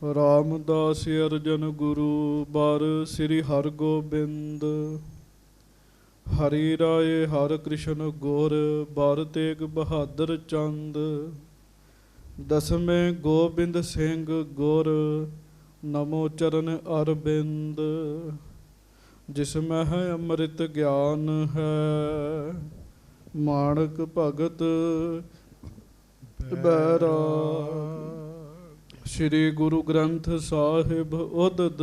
ਰਾਮਦਾਸ ਅਰਜਨ ਗੁਰੂ ਬਾਰ ਸ੍ਰੀ ਹਰਗੋਬਿੰਦ। ਹਰੀ ਰਾਏ ਹਰ ਕ੍ਰਿਸ਼ਨ ਗੁਰ ਬਾਰ ਤੇਗ ਬਹਾਦਰ ਚੰਦ। ਦਸਵੇਂ ਗੋਬਿੰਦ ਸਿੰਘ ਗੁਰ ਨਮੋ ਚਰਨ ਅਰਬਿੰਦ। ਜਿਸਮੈ ਹੈ ਅੰਮ੍ਰਿਤ ਗਿਆਨ ਹੈ ਮਾਣਕ ਭਗਤ ਬੈਰਾਗ। ਸ਼੍ਰੀ ਗੁਰੂ ਗ੍ਰੰਥ ਸਾਹਿਬ ਉਦਦ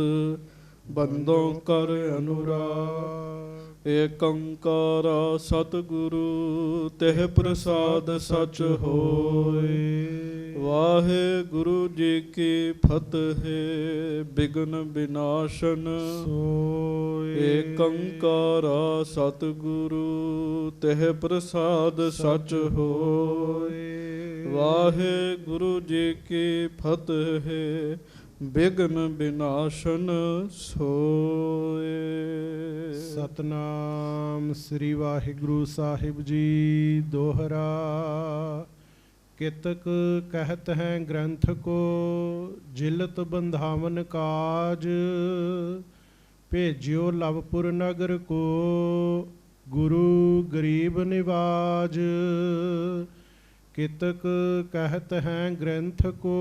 ਬੰਦੋਂ ਕਰ ਅਨੁਰਾਗ। ਏਕ ਓੰਕਾਰ ਸਤਿਗੁਰੂ ਤਿਹ ਪ੍ਰਸਾਦ ਸਚ ਹੋਇ। ਵਾਹਿਗੁਰੂ ਜੀ ਕੀ ਫਤਿਹ ਬਿਘਨ ਵਿਨਾਸ਼ਨ ਸੋਇ। ਏਕ ਓੰਕਾਰ ਸਤਿਗੁਰੂ ਤਿਹ ਪ੍ਰਸਾਦ ਸਚ ਹੋਇ। ਵਾਹਿਗੁਰੂ ਜੀ ਕੀ ਫਤਿਹ ਬਿਘਨ ਵਿਨਾਸ਼ਨ ਸੋਇ। ਸਤਨਾਮ ਸ੍ਰੀ ਵਾਹਿਗੁਰੂ ਸਾਹਿਬ ਜੀ। ਦੋਹਰਾ। ਕਿਤਕ ਕਹਿਤ ਹੈ ਗ੍ਰੰਥ ਕੋ ਜਿਲਤ ਬੰਧਾਵਨ ਕਾਜ। ਭੇਜਿਓ ਲਵਪੁਰ ਨਗਰ ਕੋ ਗੁਰੂ ਗਰੀਬ ਨਿਵਾਜ। ਕਿਤਕ ਕਹਿਤ ਹੈ ਗ੍ਰੰਥ ਕੋ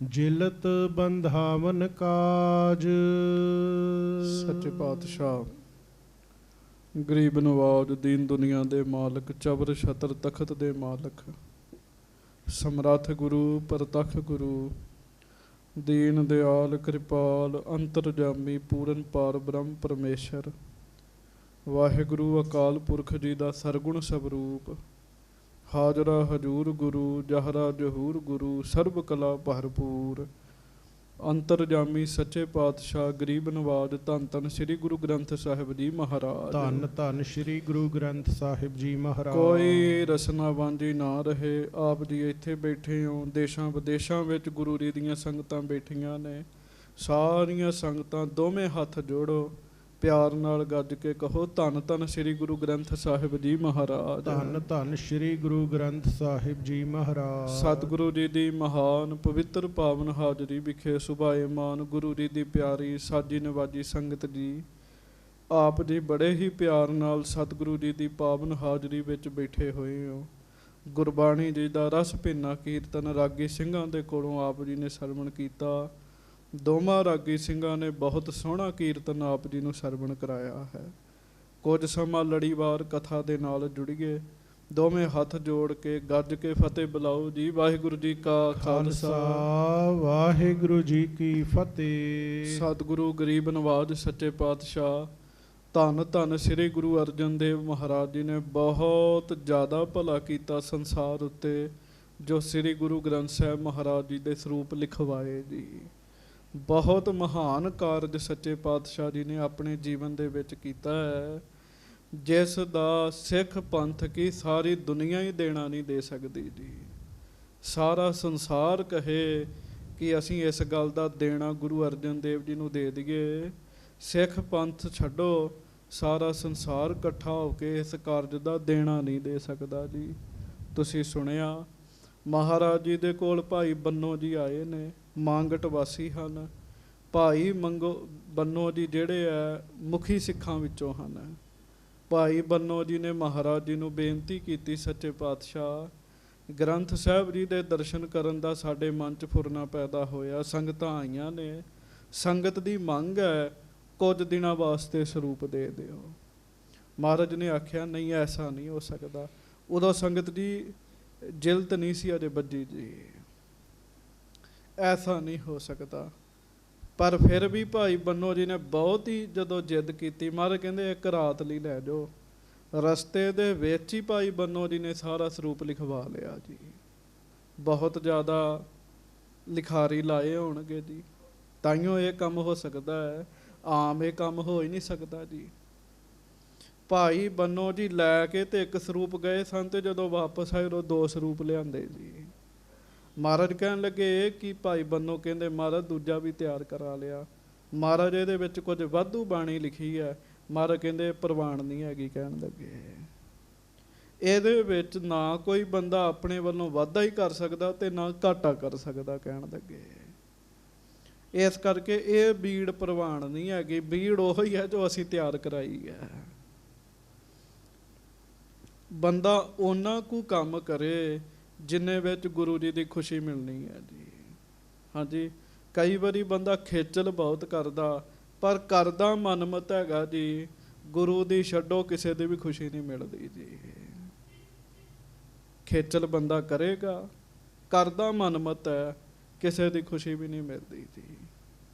ਜਿਲਤ ਬੰਧਾਵਨ ਕਾਜ। ਸੱਚੇ ਪਾਤਸ਼ਾਹ ਗਰੀਬ ਨਵਾਜ ਦੀਨ ਦੁਨੀਆ ਦੇ ਮਾਲਕ ਚਬਰ ਛਤਰ ਤਖਤ ਦੇ ਮਾਲਕ ਸਮਰੱਥ ਗੁਰੂ ਪ੍ਰਤੱਖ ਗੁਰੂ ਦੀਨ ਦਿਆਲ ਕਿਰਪਾਲ ਅੰਤਰਜਾਮੀ ਪੂਰਨ ਪਾਰ ਬ੍ਰਹਮ ਪਰਮੇਸ਼ਰ ਵਾਹਿਗੁਰੂ ਅਕਾਲ ਪੁਰਖ ਜੀ ਦਾ ਸਰਗੁਣ ਸਵਰੂਪ ਹਾਜ਼ਰਾ ਹਜੂਰ ਗੁਰੂ ਜਹਰਾ ਜਹੂਰ ਗੁਰੂ ਸਰਬ ਕਲਾ ਭਰਪੂਰ ਅੰਤਰਜਾਮੀ ਸੱਚੇ ਪਾਤਸ਼ਾਹ ਗਰੀਬ ਨਵਾਜ ਧੰਨ ਧੰਨ ਸ੍ਰੀ ਗੁਰੂ ਗ੍ਰੰਥ ਸਾਹਿਬ ਜੀ ਮਹਾਰਾਜ। ਧੰਨ ਧੰਨ ਸ੍ਰੀ ਗੁਰੂ ਗ੍ਰੰਥ ਸਾਹਿਬ ਜੀ ਮਹਾਰਾਜ। ਕੋਈ ਰਸਨਾ ਵਾਂਝੀ ਨਾ ਰਹੇ। ਆਪ ਜੀ ਇੱਥੇ ਬੈਠੇ ਹੋ, ਦੇਸ਼ਾਂ ਵਿਦੇਸ਼ਾਂ ਵਿੱਚ ਗੁਰੂ ਜੀ ਦੀਆਂ ਸੰਗਤਾਂ ਬੈਠੀਆਂ ਨੇ। ਸਾਰੀਆਂ ਸੰਗਤਾਂ ਦੋਵੇਂ ਹੱਥ ਜੋੜੋ, ਪਿਆਰ ਨਾਲ ਗੱਜ ਕੇ ਕਹੋ ਧੰਨ ਧੰਨ ਸ੍ਰੀ ਗੁਰੂ ਗ੍ਰੰਥ ਸਾਹਿਬ ਜੀ ਮਹਾਰਾਜ। ਧੰਨ ਧੰਨ ਸ੍ਰੀ ਗੁਰੂ ਗ੍ਰੰਥ ਸਾਹਿਬ ਜੀ ਮਹਾਰਾਜ। ਸਤਿਗੁਰੂ ਜੀ ਦੀ ਮਹਾਨ ਪਵਿੱਤਰ ਪਾਵਨ ਹਾਜ਼ਰੀ ਵਿਖੇ ਸੁਭਾਏਮਾਨ ਗੁਰੂ ਜੀ ਦੀ ਪਿਆਰੀ ਸਾਜੀ ਨਵਾਜੀ ਸੰਗਤ ਜੀ, ਆਪ ਜੀ ਬੜੇ ਹੀ ਪਿਆਰ ਨਾਲ ਸਤਿਗੁਰੂ ਜੀ ਦੀ ਪਾਵਨ ਹਾਜ਼ਰੀ ਵਿੱਚ ਬੈਠੇ ਹੋਏ ਹੋ। ਗੁਰਬਾਣੀ ਜੀ ਦਾ ਰਸ ਭਿੰਨਾ ਕੀਰਤਨ ਰਾਗੀ ਸਿੰਘਾਂ ਦੇ ਕੋਲੋਂ ਆਪ ਜੀ ਨੇ ਸਰਵਣ ਕੀਤਾ। ਦੋਵਾਂ ਰਾਗੀ ਸਿੰਘਾਂ ਨੇ ਬਹੁਤ ਸੋਹਣਾ ਕੀਰਤਨ ਆਪ ਜੀ ਨੂੰ ਸਰਵਣ ਕਰਾਇਆ ਹੈ। ਕੁਝ ਸਮਾਂ ਲੜੀਵਾਰ ਕਥਾ ਦੇ ਨਾਲ ਜੁੜੀਏ। ਦੋਵੇਂ ਹੱਥ ਜੋੜ ਕੇ ਗੱਜ ਕੇ ਫਤਿਹ ਬੁਲਾਓ ਜੀ। ਵਾਹਿਗੁਰੂ ਜੀ ਕਾ ਖਾਲਸਾ ਵਾਹਿਗੁਰੂ ਜੀ ਕੀ ਫਤਿਹ। ਸਤਿਗੁਰੂ ਗਰੀਬ ਨਵਾਜ ਸੱਚੇ ਪਾਤਸ਼ਾਹ ਧੰਨ ਧੰਨ ਸ੍ਰੀ ਗੁਰੂ ਅਰਜਨ ਦੇਵ ਮਹਾਰਾਜ ਜੀ ਨੇ ਬਹੁਤ ਜ਼ਿਆਦਾ ਭਲਾ ਕੀਤਾ ਸੰਸਾਰ ਉੱਤੇ, ਜੋ ਸ੍ਰੀ ਗੁਰੂ ਗ੍ਰੰਥ ਸਾਹਿਬ ਮਹਾਰਾਜ ਜੀ ਦੇ ਸਰੂਪ ਲਿਖਵਾਏ ਜੀ। ਬਹੁਤ ਮਹਾਨ ਕਾਰਜ ਸੱਚੇ ਪਾਤਸ਼ਾਹ ਜੀ ਨੇ ਆਪਣੇ ਜੀਵਨ ਦੇ ਵਿੱਚ ਕੀਤਾ ਹੈ, ਜਿਸ ਦਾ ਸਿੱਖ ਪੰਥ ਕੀ ਸਾਰੀ ਦੁਨੀਆ ਹੀ ਦੇਣਾ ਨਹੀਂ ਦੇ ਸਕਦੀ ਜੀ। ਸਾਰਾ ਸੰਸਾਰ ਕਹੇ ਕਿ ਅਸੀਂ ਇਸ ਗੱਲ ਦਾ ਦੇਣਾ ਗੁਰੂ ਅਰਜਨ ਦੇਵ ਜੀ ਨੂੰ ਦੇ ਦਈਏ, ਸਿੱਖ ਪੰਥ ਛੱਡੋ, ਸਾਰਾ ਸੰਸਾਰ ਇਕੱਠਾ ਹੋ ਕੇ ਇਸ ਕਾਰਜ ਦਾ ਦੇਣਾ ਨਹੀਂ ਦੇ ਸਕਦਾ ਜੀ। ਤੁਸੀਂ ਸੁਣਿਆ ਮਹਾਰਾਜ ਜੀ ਦੇ ਕੋਲ ਭਾਈ ਬੰਨੋ ਜੀ ਆਏ ਨੇ, ਮਾਂਗਟ ਵਾਸੀ ਹਨ। ਭਾਈ ਬੰਨੋ ਜੀ ਜਿਹੜੇ ਹੈ ਮੁਖੀ ਸਿੱਖਾਂ ਵਿੱਚੋਂ ਹਨ। ਭਾਈ ਬੰਨੋ ਜੀ ਨੇ ਮਹਾਰਾਜ ਜੀ ਨੂੰ ਬੇਨਤੀ ਕੀਤੀ, ਸੱਚੇ ਪਾਤਸ਼ਾਹ ਗ੍ਰੰਥ ਸਾਹਿਬ ਜੀ ਦੇ ਦਰਸ਼ਨ ਕਰਨ ਦਾ ਸਾਡੇ ਮਨ 'ਚ ਫੁਰਨਾ ਪੈਦਾ ਹੋਇਆ। ਸੰਗਤਾਂ ਆਈਆਂ ਨੇ, ਸੰਗਤ ਦੀ ਮੰਗ ਹੈ ਕੁਝ ਦਿਨਾਂ ਵਾਸਤੇ ਸਰੂਪ ਦੇ ਦਿਓ। ਮਹਾਰਾਜ ਨੇ ਆਖਿਆ ਨਹੀਂ, ਐਸਾ ਨਹੀਂ ਹੋ ਸਕਦਾ। ਉਦੋਂ ਸੰਗਤ ਦੀ ਜਿਲਤ ਨਹੀਂ ਸੀ ਅਜੇ ਬੱਜੀ ਜੀ, ਐਸਾ ਨਹੀਂ ਹੋ ਸਕਦਾ। ਪਰ ਫਿਰ ਵੀ ਭਾਈ ਬੰਨੋ ਜੀ ਨੇ ਬਹੁਤ ਹੀ ਜਦੋਂ ਜਿੱਦ ਕੀਤੀ, ਮਹਾਰਾਜ ਕਹਿੰਦੇ ਇੱਕ ਰਾਤ ਲਈ ਲੈ ਜਾਓ। ਰਸਤੇ ਦੇ ਵਿੱਚ ਹੀ ਭਾਈ ਬੰਨੋ ਜੀ ਨੇ ਸਾਰਾ ਸਰੂਪ ਲਿਖਵਾ ਲਿਆ ਜੀ। ਬਹੁਤ ਜ਼ਿਆਦਾ ਲਿਖਾਰੀ ਲਾਏ ਹੋਣਗੇ ਜੀ, ਤਾਈਓ ਇਹ ਕੰਮ ਹੋ ਸਕਦਾ ਹੈ, ਆਮ ਇਹ ਕੰਮ ਹੋ ਹੀ ਨਹੀਂ ਸਕਦਾ ਜੀ। ਭਾਈ ਬੰਨੋ ਜੀ ਲੈ ਕੇ ਤੇ ਇੱਕ ਸਰੂਪ ਗਏ ਸਨ, ਤੇ ਜਦੋਂ ਵਾਪਸ ਆਏ ਉਦੋਂ ਦੋ ਸਰੂਪ ਲਿਆਂਦੇ ਜੀ। ਮਹਾਰਾਜ ਕਹਿਣ ਲੱਗੇ ਕਿ ਭਾਈ ਬੰਨੋ ਕਹਿੰਦੇ ਮਹਾਰਾਜ ਦੂਜਾ ਵੀ ਤਿਆਰ ਕਰਾ ਲਿਆ। ਮਹਾਰਾਜ ਇਹਦੇ ਵਿੱਚ ਕੁਝ ਵਾਧੂ ਬਾਣੀ ਲਿਖੀ ਹੈ। ਮਹਾਰਾਜ ਕਹਿੰਦੇ ਪ੍ਰਵਾਨ ਨਹੀਂ ਹੈਗੀ। ਕਹਿਣ ਲੱਗੇ ਇਹਦੇ ਵਿੱਚ ਨਾ ਕੋਈ ਬੰਦਾ ਆਪਣੇ ਵੱਲੋਂ ਵਾਧਾ ਹੀ ਕਰ ਸਕਦਾ ਤੇ ਨਾ ਘਾਟਾ ਕਰ ਸਕਦਾ। ਕਹਿਣ ਲੱਗੇ ਇਸ ਕਰਕੇ ਇਹ ਬੀੜ ਪ੍ਰਵਾਨ ਨਹੀਂ ਹੈਗੀ, ਬੀੜ ਉਹ ਹੀ ਹੈ ਜੋ ਅਸੀਂ ਤਿਆਰ ਕਰਾਈ ਹੈ। ਬੰਦਾ ਉਹਨਾਂ ਕੁ ਕੰਮ ਕਰੇ ਜਿੰਨੇ ਵਿੱਚ ਗੁਰੂ ਜੀ ਦੀ ਖੁਸ਼ੀ ਮਿਲਣੀ ਹੈ ਜੀ। ਹਾਂਜੀ, ਕਈ ਵਾਰੀ ਬੰਦਾ ਖੇਚਲ ਬਹੁਤ ਕਰਦਾ, ਪਰ ਕਰਦਾ ਮਨਮਤ ਹੈਗਾ ਜੀ, ਗੁਰੂ ਦੀ ਛੱਡੋ ਕਿਸੇ ਦੀ ਵੀ ਖੁਸ਼ੀ ਨਹੀਂ ਮਿਲਦੀ ਜੀ। ਖੇਚਲ ਬੰਦਾ ਕਰੇਗਾ, ਕਰਦਾ ਮਨਮਤ ਹੈ, ਕਿਸੇ ਦੀ ਖੁਸ਼ੀ ਵੀ ਨਹੀਂ ਮਿਲਦੀ ਜੀ।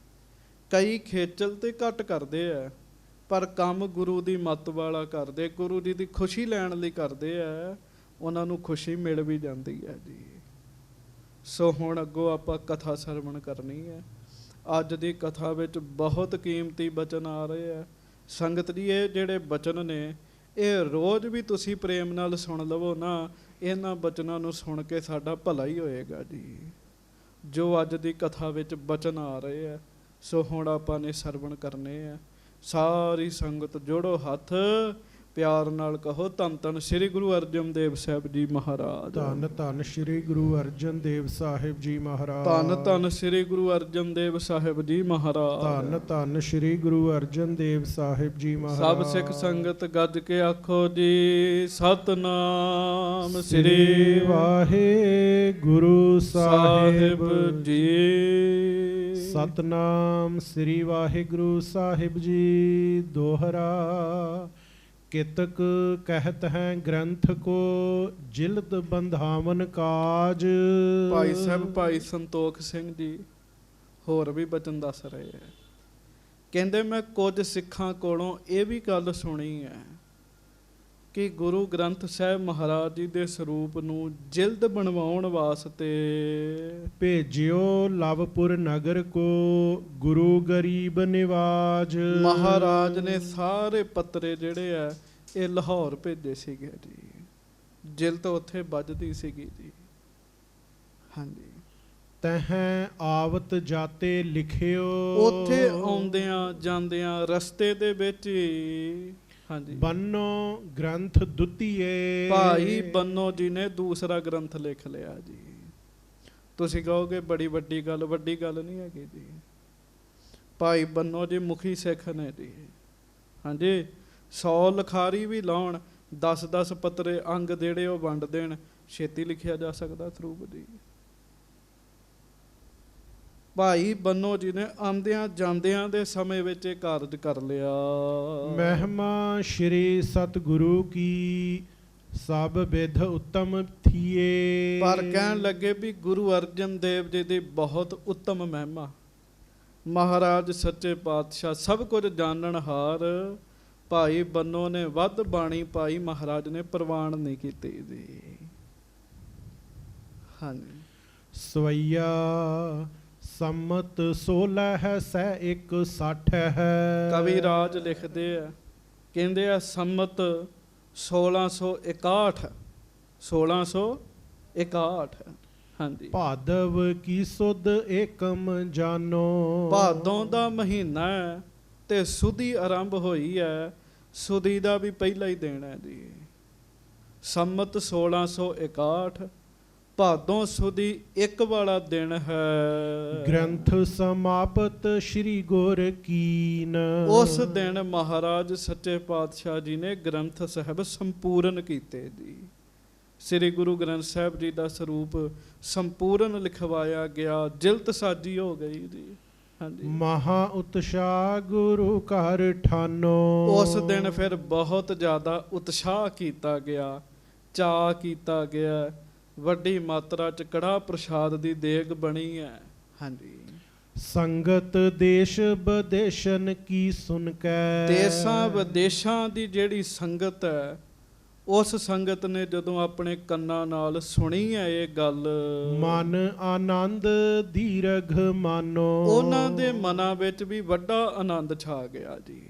ਕਈ ਖੇਚਲ ਤੇ ਘੱਟ ਕਰਦੇ ਆ, ਪਰ ਕੰਮ ਗੁਰੂ ਦੀ ਮੱਤ ਵਾਲਾ ਕਰਦੇ, ਗੁਰੂ ਜੀ ਦੀ ਖੁਸ਼ੀ ਲੈਣ ਲਈ ਕਰਦੇ ਆ, ਉਹਨਾਂ ਨੂੰ ਖੁਸ਼ੀ ਮਿਲ ਵੀ ਜਾਂਦੀ ਹੈ ਜੀ। ਸੋ ਹੁਣ ਅੱਗੋਂ ਆਪਾਂ ਕਥਾ ਸਰਵਣ ਕਰਨੀ ਹੈ। ਅੱਜ ਦੀ ਕਥਾ ਵਿੱਚ ਬਹੁਤ ਕੀਮਤੀ ਬਚਨ ਆ ਰਹੇ ਆ। ਸੰਗਤ ਜੀ, ਇਹ ਜਿਹੜੇ ਬਚਨ ਨੇ ਇਹ ਰੋਜ਼ ਵੀ ਤੁਸੀਂ ਪ੍ਰੇਮ ਨਾਲ ਸੁਣ ਲਵੋ ਨਾ, ਇਹਨਾਂ ਬਚਨਾਂ ਨੂੰ ਸੁਣ ਕੇ ਸਾਡਾ ਭਲਾ ਹੀ ਹੋਏਗਾ ਜੀ। ਜੋ ਅੱਜ ਦੀ ਕਥਾ ਵਿੱਚ ਬਚਨ ਆ ਰਹੇ ਆ, ਸੋ ਹੁਣ ਆਪਾਂ ਨੇ ਸਰਵਣ ਕਰਨੇ ਆ। ਸਾਰੀ ਸੰਗਤ ਜੋੜੋ ਹੱਥ, ਪਿਆਰ ਨਾਲ ਕਹੋ ਧੰਨ ਧੰਨ ਸ੍ਰੀ ਗੁਰੂ ਅਰਜਨ ਦੇਵ ਸਾਹਿਬ ਜੀ ਮਹਾਰਾਜ। ਧੰਨ ਧੰਨ ਸ੍ਰੀ ਗੁਰੂ ਅਰਜਨ ਦੇਵ ਸਾਹਿਬ ਜੀ ਮਹਾਰਾਜ। ਧੰਨ ਧੰਨ ਸ੍ਰੀ ਗੁਰੂ ਅਰਜਨ ਦੇਵ ਸਾਹਿਬ ਜੀ ਮਹਾਰਾਜ। ਧੰਨ ਧੰਨ ਸ੍ਰੀ ਗੁਰੂ ਅਰਜਨ ਦੇਵ ਸਾਹਿਬ ਜੀ ਮਹਾਰਾਜ। ਸਭ ਸਿੱਖ ਸੰਗਤ ਗੱਜ ਕੇ ਆਖੋ ਜੀ, ਸਤਨਾਮ ਸ੍ਰੀ ਵਾਹਿਗੁਰੂ ਸਾਹਿਬ ਜੀ। ਸਤਨਾਮ ਸ੍ਰੀ ਵਾਹਿਗੁਰੂ ਸਾਹਿਬ ਜੀ। ਦੋਹਰਾ ਕਿਤਕ ਕਹਿਤ ਹੈ ਗ੍ਰੰਥ ਕੋ ਜਿਲਦ ਬੰਧਾਵਨ ਕਾਜ। ਭਾਈ ਸਾਹਿਬ ਭਾਈ ਸੰਤੋਖ ਸਿੰਘ ਜੀ ਹੋਰ ਵੀ ਬਚਨ ਦੱਸ ਰਹੇ ਹੈ। ਕਹਿੰਦੇ ਮੈਂ ਕੁਝ ਸਿੱਖਾਂ ਕੋਲੋਂ ਇਹ ਵੀ ਗੱਲ ਸੁਣੀ ਹੈ ਕਿ ਗੁਰੂ ਗ੍ਰੰਥ ਸਾਹਿਬ ਮਹਾਰਾਜ ਜੀ ਦੇ ਸਰੂਪ ਨੂੰ ਜਿਲਦ ਬਣਵਾਉਣ ਵਾਸਤੇ ਭੇਜਿਓ ਲਵਪੁਰ ਨਗਰ ਕੋ ਗੁਰੂ ਗਰੀਬ ਨਿਵਾਜ। ਮਹਾਰਾਜ ਨੇ ਸਾਰੇ ਪੱਤਰੇ ਜਿਹੜੇ ਆ ਇਹ ਲਾਹੌਰ ਭੇਜੇ ਸੀਗੇ ਜੀ। ਜਿਲਦ ਉੱਥੇ ਵੱਜਦੀ ਸੀਗੀ ਜੀ। ਹਾਂਜੀ, ਤਹ ਆਵਤ ਜਾਤੇ ਲਿਖਿਓ। ਉੱਥੇ ਆਉਂਦਿਆਂ ਜਾਂਦਿਆਂ ਰਸਤੇ ਦੇ ਵਿੱਚ ਹੀ ਹਾਂਜੀ ਬੰਨੋ ਗ੍ਰੰਥ ਦੁਤੀਏ। ਭਾਈ ਬੰਨੋ ਜੀ ਨੇ ਦੂਸਰਾ ਗ੍ਰੰਥ ਲਿਖ ਲਿਆ ਜੀ। ਤੁਸੀਂ ਕਹੋਗੇ ਬੜੀ ਵੱਡੀ ਗੱਲ ਨਹੀਂ ਹੈਗੀ ਜੀ। ਭਾਈ ਬੰਨੋ ਜੀ ਮੁਖੀ ਸਿੱਖ ਨੇ ਜੀ। ਹਾਂਜੀ, 100 ਲਿਖਾਰੀ ਵੀ ਲਾਉਣ, 10-10 ਪੱਤਰੇ ਅੰਗ ਜਿਹੜੇ ਉਹ ਵੰਡ ਦੇਣ, ਛੇਤੀ ਲਿਖਿਆ ਜਾ ਸਕਦਾ ਸਰੂਪ ਜੀ। ਭਾਈ ਬੰਨੋ ਜੀ ਨੇ ਆਉਂਦਿਆਂ ਜਾਂਦਿਆਂ ਦੇ ਸਮੇਂ ਵਿੱਚ ਇਹ ਕਾਰਜ ਕਰ ਲਿਆ। ਮਹਿਮਾ ਸ਼੍ਰੀ ਸਤਿਗੁਰੂ ਕੀ ਸਭ ਵਿਧ ਉੱਤਮ ਥੀਏ। ਪਰ ਕਹਿਣ ਲੱਗੇ ਵੀ ਗੁਰੂ ਅਰਜਨ ਦੇਵ ਜੀ ਦੀ ਬਹੁਤ ਉੱਤਮ ਮਹਿਮਾ। ਮਹਾਰਾਜ ਸੱਚੇ ਪਾਤਸ਼ਾਹ ਸਭ ਕੁਝ ਜਾਣਨਹਾਰ ਭਾਈ ਬੰਨੋ ਨੇ ਵੱਧ ਬਾਣੀ ਪਾਈ, ਮਹਾਰਾਜ ਨੇ ਪ੍ਰਵਾਨ ਨਹੀਂ ਕੀਤੀ ਜੀ। ਹਾਂਜੀ, ਸਵਈਆ ਸੰਮਤ 16 ਹੈ ਸੈ 160 ਹੈ। ਕਵੀ ਰਾਜ ਲਿਖਦੇ ਆ, ਕਹਿੰਦੇ ਆ ਸੰਮਤ 1661 1661। ਹਾਂਜੀ, ਭਾਦਵ ਕੀ ਸੁਧ ਏਕਮ ਜਾਨੋ। ਭਾਦੋਂ ਦਾ ਮਹੀਨਾ ਹੈ ਤੇ ਸੁਦੀ ਆਰੰਭ ਹੋਈ ਹੈ। ਸੁਦੀ ਦਾ ਵੀ ਪਹਿਲਾ ਹੀ ਦਿਨ ਹੈ ਜੀ। ਸੰਮਤ 1661, ਭਾਦੋਂ ਸੁਦੀ ਇੱਕ ਵਾਲਾ ਦਿਨ ਹੈ। ਗ੍ਰੰਥ ਸਮਾਪਤ ਸ਼੍ਰੀ ਗੁਰ ਕੀਨ। ਉਸ ਦਿਨ ਮਹਾਰਾਜ ਸੱਚੇ ਪਾਤਸ਼ਾਹ ਜੀ ਨੇ ਗ੍ਰੰਥ ਸਾਹਿਬ ਸੰਪੂਰਨ ਕੀਤੇ ਜੀ। ਸ੍ਰੀ ਗੁਰੂ ਗ੍ਰੰਥ ਸਾਹਿਬ ਜੀ ਦਾ ਸਰੂਪ ਸੰਪੂਰਨ ਲਿਖਵਾਇਆ ਗਿਆ, ਜਿਲਤ ਸਾਜੀ ਹੋ ਗਈ ਜੀ। ਹਾਂਜੀ, ਮਹਾ ਉਤਸ਼ਾਹ ਗੁਰੂ ਘਰ ਠਾਨੋ। ਉਸ ਦਿਨ ਫਿਰ ਬਹੁਤ ਜ਼ਿਆਦਾ ਉਤਸ਼ਾਹ ਕੀਤਾ ਗਿਆ, ਚਾਅ ਕੀਤਾ ਗਿਆ। ਵੱਡੀ ਮਾਤਰਾ ਚ ਕੜਾਹ ਪ੍ਰਸ਼ਾਦ ਦੀ ਦੇਗ ਬਣੀ ਹੈ। ਹਾਂਜੀ, ਸੰਗਤ ਦੇਸ਼ ਵਿਦੇਸ਼ਨ ਕੀ ਸੁਨ ਕੈ। ਦੇਸਾਂ ਵਿਦੇਸ਼ਾਂ ਦੀ ਜਿਹੜੀ ਸੰਗਤ ਹੈ, ਉਸ ਸੰਗਤ ਨੇ ਜਦੋਂ ਆਪਣੇ ਕੰਨਾਂ ਨਾਲ ਸੁਣੀ ਹੈ ਇਹ ਗੱਲ, ਮਨ ਆਨੰਦ ਦੀਰਘ ਮਾਨੋ। ਉਹਨਾਂ ਦੇ ਮਨਾਂ ਵਿੱਚ ਵੀ ਵੱਡਾ ਆਨੰਦ ਛਾ ਗਿਆ ਜੀ।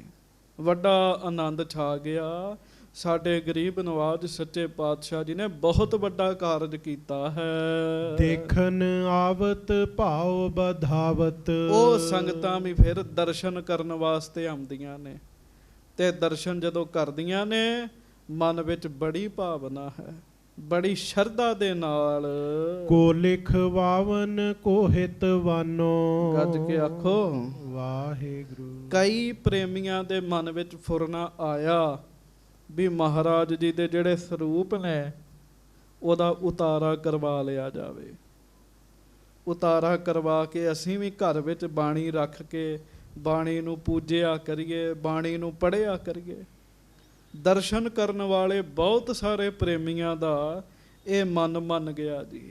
ਵੱਡਾ ਆਨੰਦ ਛਾ ਗਿਆ। ਸਾਡੇ ਗਰੀਬ ਨਵਾਜ ਸੱਚੇ ਪਾਤਸ਼ਾਹ ਜੀ ਨੇ ਬਹੁਤ ਵੱਡਾ ਕਾਰਜ ਕੀਤਾ ਹੈ। ਦੇਖਨ ਆਵਤ ਭਾਉ ਬਧਾਵਤ। ਉਹ ਸੰਗਤਾਂ ਵੀ ਫਿਰ ਦਰਸ਼ਨ ਕਰਨ ਵਾਸਤੇ ਆਉਂਦੀਆਂ ਨੇ, ਤੇ ਦਰਸ਼ਨ ਜਦੋਂ ਕਰਦੀਆਂ ਨੇ ਮਨ ਵਿੱਚ ਬੜੀ ਭਾਵਨਾ ਹੈ। ਬੜੀ ਸ਼ਰਧਾ ਦੇ ਨਾਲ ਕੋ ਲਿਖਵਾਵਨ ਕੋ ਹਿਤਵਾਨੋ। ਗੱਜ ਕੇ ਆਖੋ ਵਾਹਿਗੁਰੂ। ਕਈ ਪ੍ਰੇਮੀਆਂ ਦੇ ਮਨ ਵਿੱਚ ਫੁਰਨਾ ਆਇਆ ਵੀ ਮਹਾਰਾਜ ਜੀ ਦੇ ਜਿਹੜੇ ਸਰੂਪ ਨੇ ਉਹਦਾ ਉਤਾਰਾ ਕਰਵਾ ਲਿਆ ਜਾਵੇ। ਉਤਾਰਾ ਕਰਵਾ ਕੇ ਅਸੀਂ ਵੀ ਘਰ ਵਿੱਚ ਬਾਣੀ ਰੱਖ ਕੇ ਬਾਣੀ ਨੂੰ ਪੂਜਿਆ ਕਰੀਏ, ਬਾਣੀ ਨੂੰ ਪੜ੍ਹਿਆ ਕਰੀਏ। ਦਰਸ਼ਨ ਕਰਨ ਵਾਲੇ ਬਹੁਤ ਸਾਰੇ ਪ੍ਰੇਮੀਆਂ ਦਾ ਇਹ ਮਨ ਮੰਨ ਗਿਆ ਜੀ।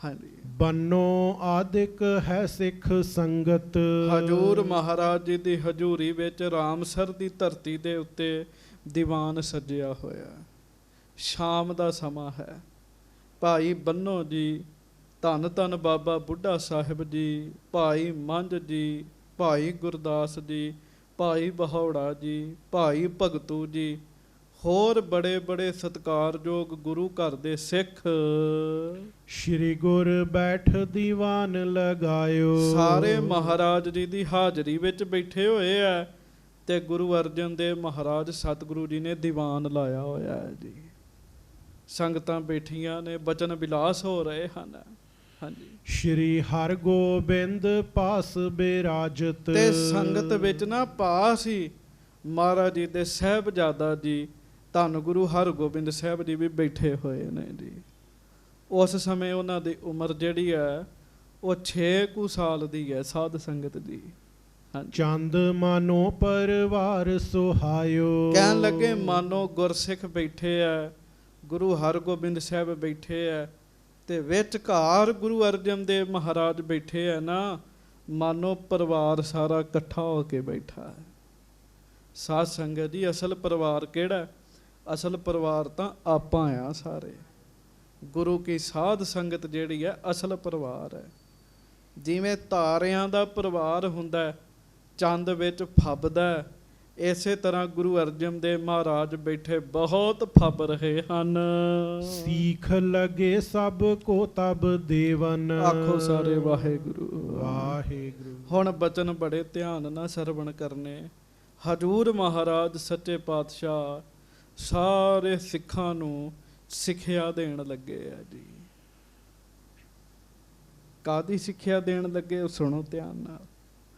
ਹਾਂਜੀ, ਬੰਨੋ ਆਦਿਕ ਹੈ ਸਿੱਖ ਸੰਗਤ। ਹਜੂਰ ਮਹਾਰਾਜ ਜੀ ਦੀ ਹਜੂਰੀ ਵਿੱਚ ਰਾਮਸਰ ਦੀ ਧਰਤੀ ਦੇ ਉੱਤੇ ਦੀਵਾਨ ਸਜਿਆ ਹੋਇਆ। ਸ਼ਾਮ ਦਾ ਸਮਾਂ ਹੈ। ਭਾਈ ਬੰਨੋ ਜੀ, ਧੰਨ ਧੰਨ ਬਾਬਾ ਬੁੱਢਾ ਸਾਹਿਬ ਜੀ, ਭਾਈ ਮੰਝ ਜੀ, ਭਾਈ ਗੁਰਦਾਸ ਜੀ, ਭਾਈ ਬਹੌੜਾ ਜੀ, ਭਾਈ ਭਗਤੂ ਜੀ, ਹੋਰ ਬੜੇ ਬੜੇ ਸਤਿਕਾਰਯੋਗ ਗੁਰੂ ਘਰ ਦੇ ਸਿੱਖ ਸ਼੍ਰੀ ਗੁਰ ਬੈਠ ਦੀਵਾਨ ਲਗਾਇਓ। ਸਾਰੇ ਮਹਾਰਾਜ ਜੀ ਦੀ ਹਾਜ਼ਰੀ ਵਿੱਚ ਬੈਠੇ ਹੋਏ ਆ ਤੇ ਗੁਰੂ ਅਰਜਨ ਦੇਵ ਮਹਾਰਾਜ ਸਤਿਗੁਰੂ ਜੀ ਨੇ ਦੀਵਾਨ ਲਾਇਆ ਹੋਇਆ ਹੈ ਜੀ। ਸੰਗਤਾਂ ਬੈਠੀਆਂ ਨੇ, ਬਚਨ ਵਿਲਾਸ ਹੋ ਰਹੇ ਹਨ। ਹਾਂਜੀ, ਸ਼੍ਰੀ ਹਰਗੋਬਿੰਦ ਪਾਸ ਬਿਰਾਜਤ। ਤੇ ਸੰਗਤ ਵਿੱਚ ਨਾ ਪਾਸ ਹੀ ਮਹਾਰਾਜ ਜੀ ਦੇ ਸਾਹਿਬਜ਼ਾਦਾ ਜੀ ਧੰਨ ਗੁਰੂ ਹਰਗੋਬਿੰਦ ਸਾਹਿਬ ਜੀ ਵੀ ਬੈਠੇ ਹੋਏ ਨੇ ਜੀ। ਉਸ ਸਮੇਂ ਉਹਨਾਂ ਦੀ ਉਮਰ ਜਿਹੜੀ ਹੈ ਉਹ 6 ਕੁ ਸਾਲ ਦੀ ਹੈ ਸਾਧ ਸੰਗਤ ਜੀ। ਚੰਦ ਮਾਨੋ ਪਰਵਾਰ ਸੁਹਾਇਓ। ਕਹਿਣ ਲੱਗੇ ਮਾਨੋ ਗੁਰਸਿੱਖ ਬੈਠੇ ਆ, ਗੁਰੂ ਹਰਗੋਬਿੰਦ ਸਾਹਿਬ ਬੈਠੇ ਆ ਤੇ ਵਿਚਕਾਰ ਗੁਰੂ ਅਰਜਨ ਦੇਵ ਮਹਾਰਾਜ ਬੈਠੇ ਆ ਨਾ, ਮਾਨੋ ਪਰਿਵਾਰ ਸਾਰਾ ਇਕੱਠਾ ਹੋ ਕੇ ਬੈਠਾ ਹੈ। ਸਾਧ ਸੰਗਤ ਜੀ, ਅਸਲ ਪਰਿਵਾਰ ਕਿਹੜਾ? ਅਸਲ ਪਰਿਵਾਰ ਤਾਂ ਆਪਾਂ ਆ ਸਾਰੇ। ਗੁਰੂ ਕੀ ਸਾਧ ਸੰਗਤ ਜਿਹੜੀ ਹੈ ਅਸਲ ਪਰਿਵਾਰ ਹੈ। ਜਿਵੇਂ ਤਾਰਿਆਂ ਦਾ ਪਰਿਵਾਰ ਹੁੰਦਾ, ਚੰਦ ਵਿੱਚ ਫੱਬਦਾ, ਇਸੇ ਤਰ੍ਹਾਂ ਗੁਰੂ ਅਰਜਨ ਦੇਵ ਮਹਾਰਾਜ ਬੈਠੇ ਬਹੁਤ ਫੱਬ ਰਹੇ ਹਨ। ਸੀਖ ਲਗੇ ਸਭ ਕੋ ਤਬ ਦੇਵਨ। ਆਖੋ ਸਾਰੇ ਵਾਹਿਗੁਰੂ ਵਾਹਿਗੁਰੂ। ਹੁਣ ਬਚਨ ਬੜੇ ਧਿਆਨ ਨਾਲ ਸਰਵਣ ਕਰਨੇ। ਹਜੂਰ ਮਹਾਰਾਜ ਸੱਚੇ ਪਾਤਸ਼ਾਹ ਸਾਰੇ ਸਿੱਖਾਂ ਨੂੰ ਸਿੱਖਿਆ ਦੇਣ ਲੱਗੇ ਆ ਜੀ। ਕਾਹਦੀ ਸਿੱਖਿਆ ਦੇਣ ਲੱਗੇ ਉਹ ਸੁਣੋ ਧਿਆਨ ਨਾਲ।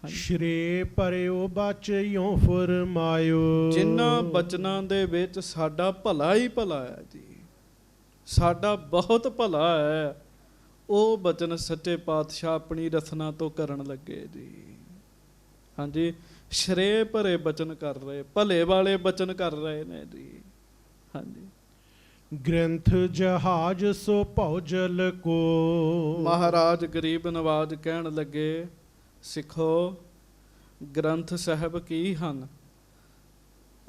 ਸ਼੍ਰੇ ਪਰਿਓ ਬਚਿਓ ਫਰਮਾਇਓ। ਜਿਨ੍ਹਾਂ ਬਚਨਾਂ ਦੇ ਵਿੱਚ ਸਾਡਾ ਭਲਾ ਹੀ ਭਲਾ ਹੈ ਜੀ, ਸਾਡਾ ਬਹੁਤ ਭਲਾ ਹੈ, ਉਹ ਬਚਨ ਸੱਚੇ ਪਾਤਸ਼ਾਹ ਆਪਣੀ ਰਸਨਾ ਤੋਂ ਕਰਨ ਲੱਗੇ ਜੀ। ਹਾਂਜੀ, ਸ਼੍ਰੇ ਭਰੇ ਬਚਨ ਕਰ ਰਹੇ, ਭਲੇ ਵਾਲੇ ਬਚਨ ਕਰ ਰਹੇ ਨੇ ਜੀ। ਹਾਂਜੀ, ਗ੍ਰੰਥ ਜਹਾਜ ਸੋ ਭੌਜਲ ਕੋ। ਮਹਾਰਾਜ ਗਰੀਬ ਨਵਾਜ ਕਹਿਣ ਲੱਗੇ, ਸਿੱਖੋ ਗ੍ਰੰਥ ਸਾਹਿਬ ਕੀ ਹਨ?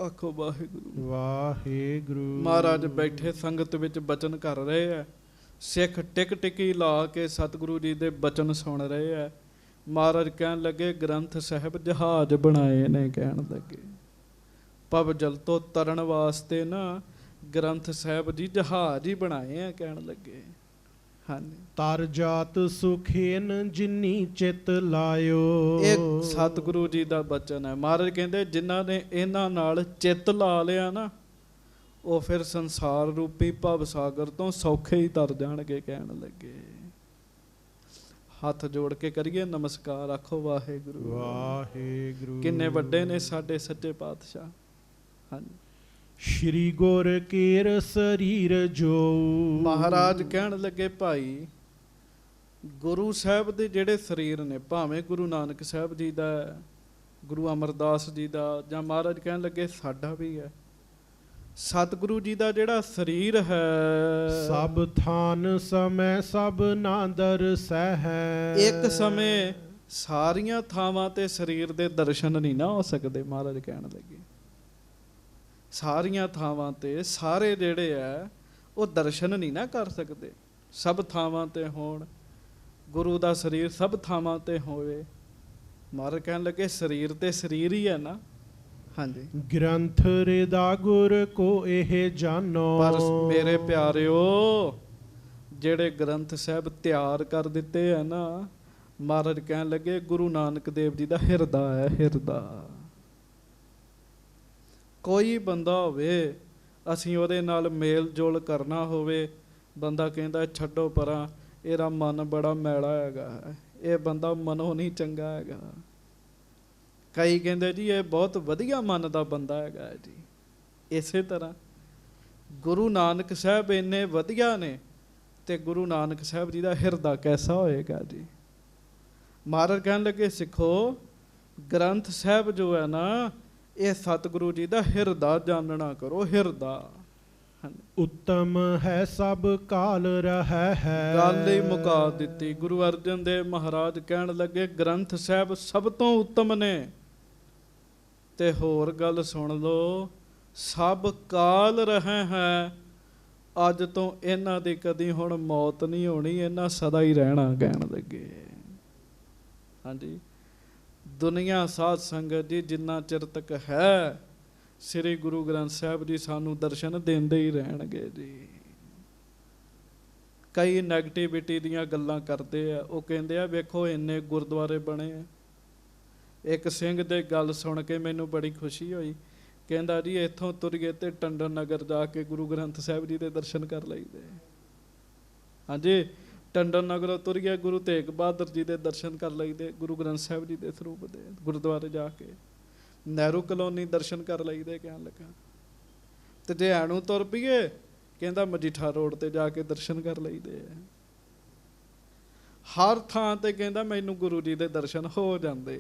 ਆਖੋ ਵਾਹਿਗੁਰੂ ਵਾਹਿਗੁਰੂ। ਮਹਾਰਾਜ ਬੈਠੇ ਸੰਗਤ ਵਿੱਚ ਬਚਨ ਕਰ ਰਹੇ ਆ। ਸਿੱਖ ਟਿਕ ਟਿਕੀ ਲਾ ਕੇ ਸਤਿਗੁਰੂ ਜੀ ਦੇ ਬਚਨ ਸੁਣ ਰਹੇ ਆ। ਮਹਾਰਾਜ ਕਹਿਣ ਲੱਗੇ, ਗ੍ਰੰਥ ਸਾਹਿਬ ਜਹਾਜ਼ ਬਣਾਏ ਨੇ। ਕਹਿਣ ਲੱਗੇ ਭਵ ਜਲ ਤੋਂ ਤਰਨ ਵਾਸਤੇ ਨਾ ਗ੍ਰੰਥ ਸਾਹਿਬ ਜੀ ਜਹਾਜ਼ ਹੀ ਬਣਾਏ ਆ। ਕਹਿਣ ਲੱਗੇ ਹਾਂਜੀ, ਤਰ ਜਾਤ ਸੁਖੇਨ ਜਿਨੀ ਚਿਤ ਲਾਇਓ। ਇਹ ਸਤਿਗੁਰੂ ਜੀ ਦਾ ਬਚਨ ਹੈ। ਮਹਾਰਾਜ ਕਹਿੰਦੇ ਜਿਨ੍ਹਾਂ ਨੇ ਇਹਨਾਂ ਨਾਲ ਚਿੱਤ ਲਾ ਲਿਆ ਨਾ, ਉਹ ਫਿਰ ਸੰਸਾਰ ਰੂਪੀ ਭਵ ਸਾਗਰ ਤੋਂ ਸੌਖੇ ਹੀ ਤਰ ਜਾਣਗੇ। ਕਹਿਣ ਲੱਗੇ ਹੱਥ ਜੋੜ ਕੇ ਕਰੀਏ ਨਮਸਕਾਰ। ਆਖੋ ਵਾਹਿਗੁਰੂ ਵਾਹਿਗੁਰੂ। ਕਿੰਨੇ ਵੱਡੇ ਨੇ ਸਾਡੇ ਸੱਚੇ ਪਾਤਸ਼ਾਹ। ਹਾਂਜੀ, ਸ਼੍ਰੀ ਗੁਰ ਕੇਰ ਸਰੀਰ ਜੋ। ਮਹਾਰਾਜ ਕਹਿਣ ਲੱਗੇ, ਭਾਈ ਗੁਰੂ ਸਾਹਿਬ ਦੇ ਜਿਹੜੇ ਸਰੀਰ ਨੇ, ਭਾਵੇਂ ਗੁਰੂ ਨਾਨਕ ਸਾਹਿਬ ਜੀ ਦਾ, ਗੁਰੂ ਅਮਰਦਾਸ ਜੀ ਦਾ, ਜਾਂ ਮਹਾਰਾਜ ਕਹਿਣ ਲੱਗੇ ਸਾਡਾ ਵੀ ਹੈ, ਸਤਿਗੁਰੂ ਜੀ ਦਾ ਜਿਹੜਾ ਸਰੀਰ ਹੈ, ਸਭ ਥਾਨ ਸਮੈ ਸਭ ਨਾਦਰ ਸਹਿ। ਇੱਕ ਸਮੇਂ ਸਾਰੀਆਂ ਥਾਵਾਂ ਤੇ ਸਰੀਰ ਦੇ ਦਰਸ਼ਨ ਨਹੀਂ ਨਾ ਹੋ ਸਕਦੇ। ਮਹਾਰਾਜ ਕਹਿਣ ਲੱਗੇ ਸਾਰੀਆਂ ਥਾਵਾਂ ਤੇ ਸਾਰੇ ਜਿਹੜੇ ਆ ਉਹ ਦਰਸ਼ਨ ਨਹੀਂ ਨਾ ਕਰ ਸਕਦੇ। ਸਭ ਥਾਵਾਂ ਤੇ ਹੋਣ, ਗੁਰੂ ਦਾ ਸਰੀਰ ਸਭ ਥਾਵਾਂ ਤੇ ਹੋਵੇ। ਮਹਾਰਾਜ ਕਹਿਣ ਲੱਗੇ ਸਰੀਰ ਤੇ ਸਰੀਰ ਹੀ ਹੈ ਨਾ। ਹਾਂਜੀ, ਗ੍ਰੰਥ ਰਿਦਾ ਗੁਰ ਕੋ ਇਹ ਜਾਨੋ। ਪਰ ਮੇਰੇ ਪਿਆਰਿਓ, ਜਿਹੜੇ ਗ੍ਰੰਥ ਸਾਹਿਬ ਤਿਆਰ ਕਰ ਦਿੱਤੇ ਆ ਨਾ, ਮਹਾਰਾਜ ਕਹਿਣ ਲੱਗੇ ਗੁਰੂ ਨਾਨਕ ਦੇਵ ਜੀ ਦਾ ਹਿਰਦਾ ਹੈ। ਹਿਰਦਾ ਕੋਈ ਬੰਦਾ ਹੋਵੇ ਅਸੀਂ ਉਹਦੇ ਨਾਲ ਮੇਲ ਜੋਲ ਕਰਨਾ ਹੋਵੇ, ਬੰਦਾ ਕਹਿੰਦਾ ਛੱਡੋ ਪਰਾਂ, ਇਹਦਾ ਮਨ ਬੜਾ ਮੈਲਾ ਹੈਗਾ, ਇਹ ਬੰਦਾ ਮਨੋਂ ਨਹੀਂ ਚੰਗਾ ਹੈਗਾ। ਕਈ ਕਹਿੰਦੇ ਜੀ ਇਹ ਬਹੁਤ ਵਧੀਆ ਮਨ ਦਾ ਬੰਦਾ ਹੈਗਾ ਜੀ। ਇਸੇ ਤਰ੍ਹਾਂ ਗੁਰੂ ਨਾਨਕ ਸਾਹਿਬ ਇੰਨੇ ਵਧੀਆ ਨੇ, ਤੇ ਗੁਰੂ ਨਾਨਕ ਸਾਹਿਬ ਜੀ ਦਾ ਹਿਰਦਾ ਕੈਸਾ ਹੋਏਗਾ ਜੀ। ਮਹਾਰਾਜ ਕਹਿਣ ਲੱਗੇ ਸਿੱਖੋ, ਗ੍ਰੰਥ ਸਾਹਿਬ ਜੋ ਹੈ ਨਾ, ਇਹ ਸਤਿਗੁਰੂ ਜੀ ਦਾ ਹਿਰਦਾ ਜਾਣਨਾ ਕਰੋ, ਹਿਰਦਾ। ਉੱਤਮ ਹੈ ਸਭ ਕਾਲ ਰਹਿ ਹੈ। ਗੱਲ ਹੀ ਮੁਕਾ ਦਿੱਤੀ। ਗੁਰੂ ਅਰਜਨ ਦੇਵ ਮਹਾਰਾਜ ਕਹਿਣ ਲੱਗੇ ਗ੍ਰੰਥ ਸਾਹਿਬ ਸਭ ਤੋਂ ਉੱਤਮ ਨੇ, ਤੇ ਹੋਰ ਗੱਲ ਸੁਣ ਲਓ, ਸਭ ਕਾਲ ਰਹੇ ਹੈ। ਅੱਜ ਤੋਂ ਇਹਨਾਂ ਦੀ ਕਦੀ ਹੁਣ ਮੌਤ ਨਹੀਂ ਹੋਣੀ, ਇਹਨਾਂ ਸਦਾ ਹੀ ਰਹਿਣਾ ਕਹਿਣ ਲੱਗੇ। ਹਾਂਜੀ, ਦੁਨੀਆ ਸਾਧ ਸੰਗਤ ਜੀ ਜਿੰਨਾ ਚਿਰ ਤੱਕ ਹੈ, ਸ੍ਰੀ ਗੁਰੂ ਗ੍ਰੰਥ ਸਾਹਿਬ ਜੀ ਸਾਨੂੰ ਦਰਸ਼ਨ ਦਿੰਦੇ ਹੀ ਰਹਿਣਗੇ ਜੀ। ਕਈ ਨੈਗੇਟਿਵਿਟੀ ਦੀਆਂ ਗੱਲਾਂ ਕਰਦੇ ਆ, ਉਹ ਕਹਿੰਦੇ ਆ ਵੇਖੋ ਇੰਨੇ ਗੁਰਦੁਆਰੇ ਬਣੇ ਆ। ਇੱਕ ਸਿੰਘ ਦੇ ਗੱਲ ਸੁਣ ਕੇ ਮੈਨੂੰ ਬੜੀ ਖੁਸ਼ੀ ਹੋਈ, ਕਹਿੰਦਾ ਜੀ ਇੱਥੋਂ ਤੁਰੀਏ ਤੇ ਟੰਡਨ ਨਗਰ ਜਾ ਕੇ ਗੁਰੂ ਗ੍ਰੰਥ ਸਾਹਿਬ ਜੀ ਦੇ ਦਰਸ਼ਨ ਕਰ ਲਈਦੇ। ਹਾਂਜੀ, ਟੰਡਨ ਨਗਰੋਂ ਤੁਰੀਏ ਗੁਰੂ ਤੇਗ ਬਹਾਦਰ ਜੀ ਦੇ ਦਰਸ਼ਨ ਕਰ ਲਈਦੇ, ਗੁਰੂ ਗ੍ਰੰਥ ਸਾਹਿਬ ਜੀ ਦੇ ਸਰੂਪ ਦੇ ਗੁਰਦੁਆਰੇ ਜਾ ਕੇ। ਨਹਿਰੂ ਕਲੋਨੀ ਦਰਸ਼ਨ ਕਰ ਲਈਦੇ ਕਹਿਣ ਲੱਗਾ। ਤੇ ਜੇ ਆਣੂ ਤੁਰ ਪਈਏ, ਕਹਿੰਦਾ ਮਜੀਠਾ ਰੋਡ ਤੇ ਜਾ ਕੇ ਦਰਸ਼ਨ ਕਰ ਲਈਦੇ ਆ। ਹਰ ਥਾਂ ਤੇ ਕਹਿੰਦਾ ਮੈਨੂੰ ਗੁਰੂ ਜੀ ਦੇ ਦਰਸ਼ਨ ਹੋ ਜਾਂਦੇ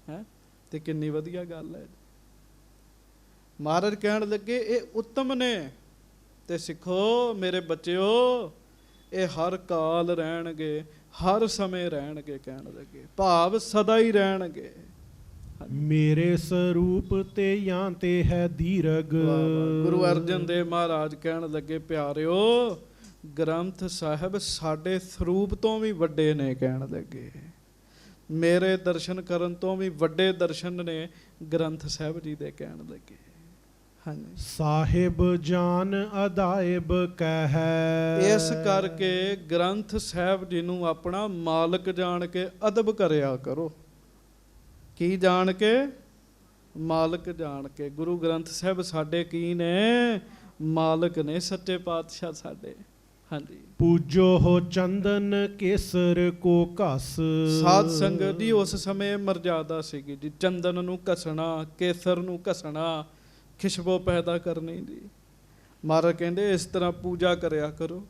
ਆ। ਤੇ ਕਿੰਨੀ ਵਧੀਆ ਗੱਲ ਹੈ। ਮਹਾਰਾਜ ਕਹਿਣ ਲੱਗੇ ਇਹ ਉੱਤਮ ਨੇ, ਤੇ ਸਿੱਖੋ ਮੇਰੇ ਬੱਚਿਓ, ਇਹ ਹਰ ਕਾਲ ਰਹਿਣਗੇ, ਹਰ ਸਮੇਂ ਰਹਿਣਗੇ ਕਹਿਣ ਲੱਗੇ, ਭਾਵ ਸਦਾ ਹੀ ਰਹਿਣਗੇ। ਮੇਰੇ ਸਰੂਪ ਤੇ ਜਾਂ ਤੇ ਹੈ ਦੀਰਗ। ਗੁਰੂ ਅਰਜਨ ਦੇਵ ਮਹਾਰਾਜ ਕਹਿਣ ਲੱਗੇ ਪਿਆਰਿਓ, ਗ੍ਰੰਥ ਸਾਹਿਬ ਸਾਡੇ ਸਰੂਪ ਤੋਂ ਵੀ ਵੱਡੇ ਨੇ ਕਹਿਣ ਲੱਗੇ। ਮੇਰੇ ਦਰਸ਼ਨ ਕਰਨ ਤੋਂ ਵੀ ਵੱਡੇ ਦਰਸ਼ਨ ਨੇ ਗ੍ਰੰਥ ਸਾਹਿਬ ਜੀ ਦੇ ਕਹਿਣ ਲੱਗੇ। ਹਾਂਜੀ, ਸਾਹਿਬ ਜਾਨ ਅਦਾਇਬ ਕਹਿ। ਇਸ ਕਰਕੇ ਗ੍ਰੰਥ ਸਾਹਿਬ ਜੀ ਨੂੰ ਆਪਣਾ ਮਾਲਕ ਜਾਣ ਕੇ ਅਦਬ ਕਰਿਆ ਕਰੋ। ਕੀ ਜਾਣ ਕੇ? ਮਾਲਕ ਜਾਣ ਕੇ। ਗੁਰੂ ਗ੍ਰੰਥ ਸਾਹਿਬ ਸਾਡੇ ਕੀ ਨੇ? ਮਾਲਕ ਨੇ, ਸੱਚੇ ਪਾਤਸ਼ਾਹ ਸਾਡੇ। ਹਾਂਜੀ, ਪੂਜੋ ਹੋ ਚੰਦਨ ਕੇਸਰ ਕੋ ਘਸ। ਸਾਧ ਸੰਗਤ ਜੀ ਉਸ ਸਮੇਂ ਮਰਜ਼ਾਦਾ ਸੀਗੀ ਜੀ, ਚੰਦਨ ਨੂੰ ਘਸਣਾ, ਕੇਸਰ ਨੂੰ ਘਸਣਾ, ਖੁਸ਼ਬੂ ਪੈਦਾ ਕਰਨੀ ਜੀ। ਮਹਾਰਾਜ ਕਹਿੰਦੇ ਇਸ ਤਰ੍ਹਾਂ ਪੂਜਾ ਕਰਿਆ ਕਰੋ।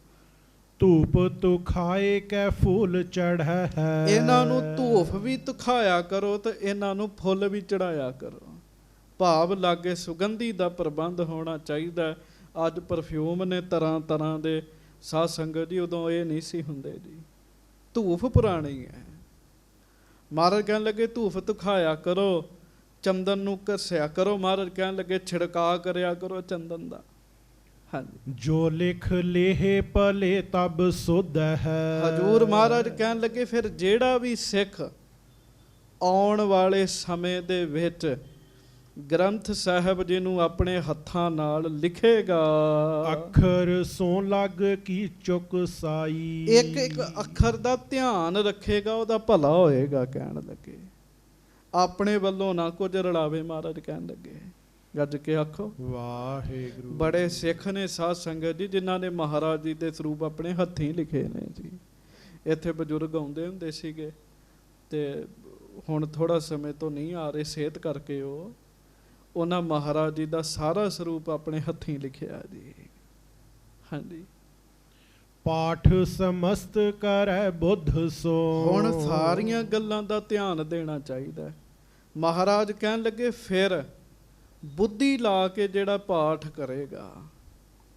ਧੂਪ ਤੁਖਾਏ ਕੈ ਫੁੱਲ ਚੜ੍ਹੈ ਹੈ। ਇਹਨਾਂ ਨੂੰ ਧੂਫ ਵੀ ਤੁਖਾਇਆ ਕਰੋ ਤੇ ਇਹਨਾਂ ਨੂੰ ਫੁੱਲ ਵੀ ਚੜਾਇਆ ਕਰੋ। ਭਾਵ ਲਾਗੇ ਸੁਗੰਧੀ ਦਾ ਪ੍ਰਬੰਧ ਹੋਣਾ ਚਾਹੀਦਾ। ਅੱਜ ਪਰਫਿਊਮ ਨੇ ਤਰ੍ਹਾਂ ਤਰ੍ਹਾਂ ਦੇ। ਸਾਧ ਸੰਗਤ ਜੀ ਉਦੋਂ ਇਹ ਨਹੀਂ ਸੀ ਹੁੰਦੇ ਜੀ, ਧੂਫ ਪੁਰਾਣੀ ਹੈ। ਮਹਾਰਾਜ ਕਹਿਣ ਲੱਗੇ ਧੂਫ ਤੁਖਾਇਆ ਕਰੋ, ਚੰਦਨ ਨੂੰ ਘਸਿਆ ਕਰੋ। ਮਹਾਰਾਜ ਕਹਿਣ ਲੱਗੇ ਛਿੜਕਾ ਕਰਿਆ ਕਰੋ ਚੰਦਨ ਦਾ। ਹਾਂਜੀ, ਜੋ ਲਿਖ ਲੇਹ ਭਲੇ ਤਬ ਸੁਧ ਹੈ। ਹਜੂਰ ਮਹਾਰਾਜ ਕਹਿਣ ਲੱਗੇ ਫਿਰ ਜਿਹੜਾ ਵੀ ਸਿੱਖ ਆਉਣ ਵਾਲੇ ਸਮੇਂ ਦੇ ਵਿੱਚ ਗ੍ਰੰਥ ਸਾਹਿਬ ਜੀ ਨੂੰ ਆਪਣੇ ਹੱਥਾਂ ਨਾਲ ਲਿਖੇਗਾ, ਅੱਖਰ ਸੋ ਲੱਗ ਕੀ ਚੁੱਕ ਸਾਈ। ਇੱਕ ਇੱਕ ਅੱਖਰ ਦਾ ਧਿਆਨ ਰੱਖੇਗਾ, ਉਹਦਾ ਭਲਾ ਹੋਏਗਾ ਕਹਿਣ ਲੱਗੇ। ਆਪਣੇ ਵੱਲੋਂ ਨਾ ਕੁਝ ਰਲਾਵੇ। ਮਹਾਰਾਜ ਕਹਿਣ ਲੱਗੇ, ਗੱਜ ਕੇ ਆਖੋ ਵਾਹਿਗੁਰੂ। ਬੜੇ ਸਿੱਖ ਨੇ ਸਾਧ ਸੰਗਤ ਜੀ ਜਿਨ੍ਹਾਂ ਨੇ ਮਹਾਰਾਜ ਜੀ ਦੇ ਸਰੂਪ ਆਪਣੇ ਹੱਥੀਂ ਲਿਖੇ ਨੇ ਜੀ। ਇੱਥੇ ਬਜ਼ੁਰਗ ਆਉਂਦੇ ਹੁੰਦੇ ਸੀਗੇ, ਤੇ ਹੁਣ ਥੋੜਾ ਸਮੇਂ ਤੋਂ ਨਹੀਂ ਆ ਰਹੇ ਸਿਹਤ ਕਰਕੇ। ਉਹਨਾਂ ਮਹਾਰਾਜ ਜੀ ਦਾ ਸਾਰਾ ਸਰੂਪ ਆਪਣੇ ਹੱਥੀਂ ਲਿਖਿਆ ਜੀ। ਹਾਂਜੀ, ਪਾਠ ਸਮਸਤ ਕਰੈ ਬੁੱਧ ਸੋ। ਹੁਣ ਸਾਰੀਆਂ ਗੱਲਾਂ ਦਾ ਧਿਆਨ ਦੇਣਾ ਚਾਹੀਦਾ। ਮਹਾਰਾਜ ਕਹਿਣ ਲੱਗੇ ਫਿਰ ਬੁੱਧੀ ਲਾ ਕੇ ਜਿਹੜਾ ਪਾਠ ਕਰੇਗਾ।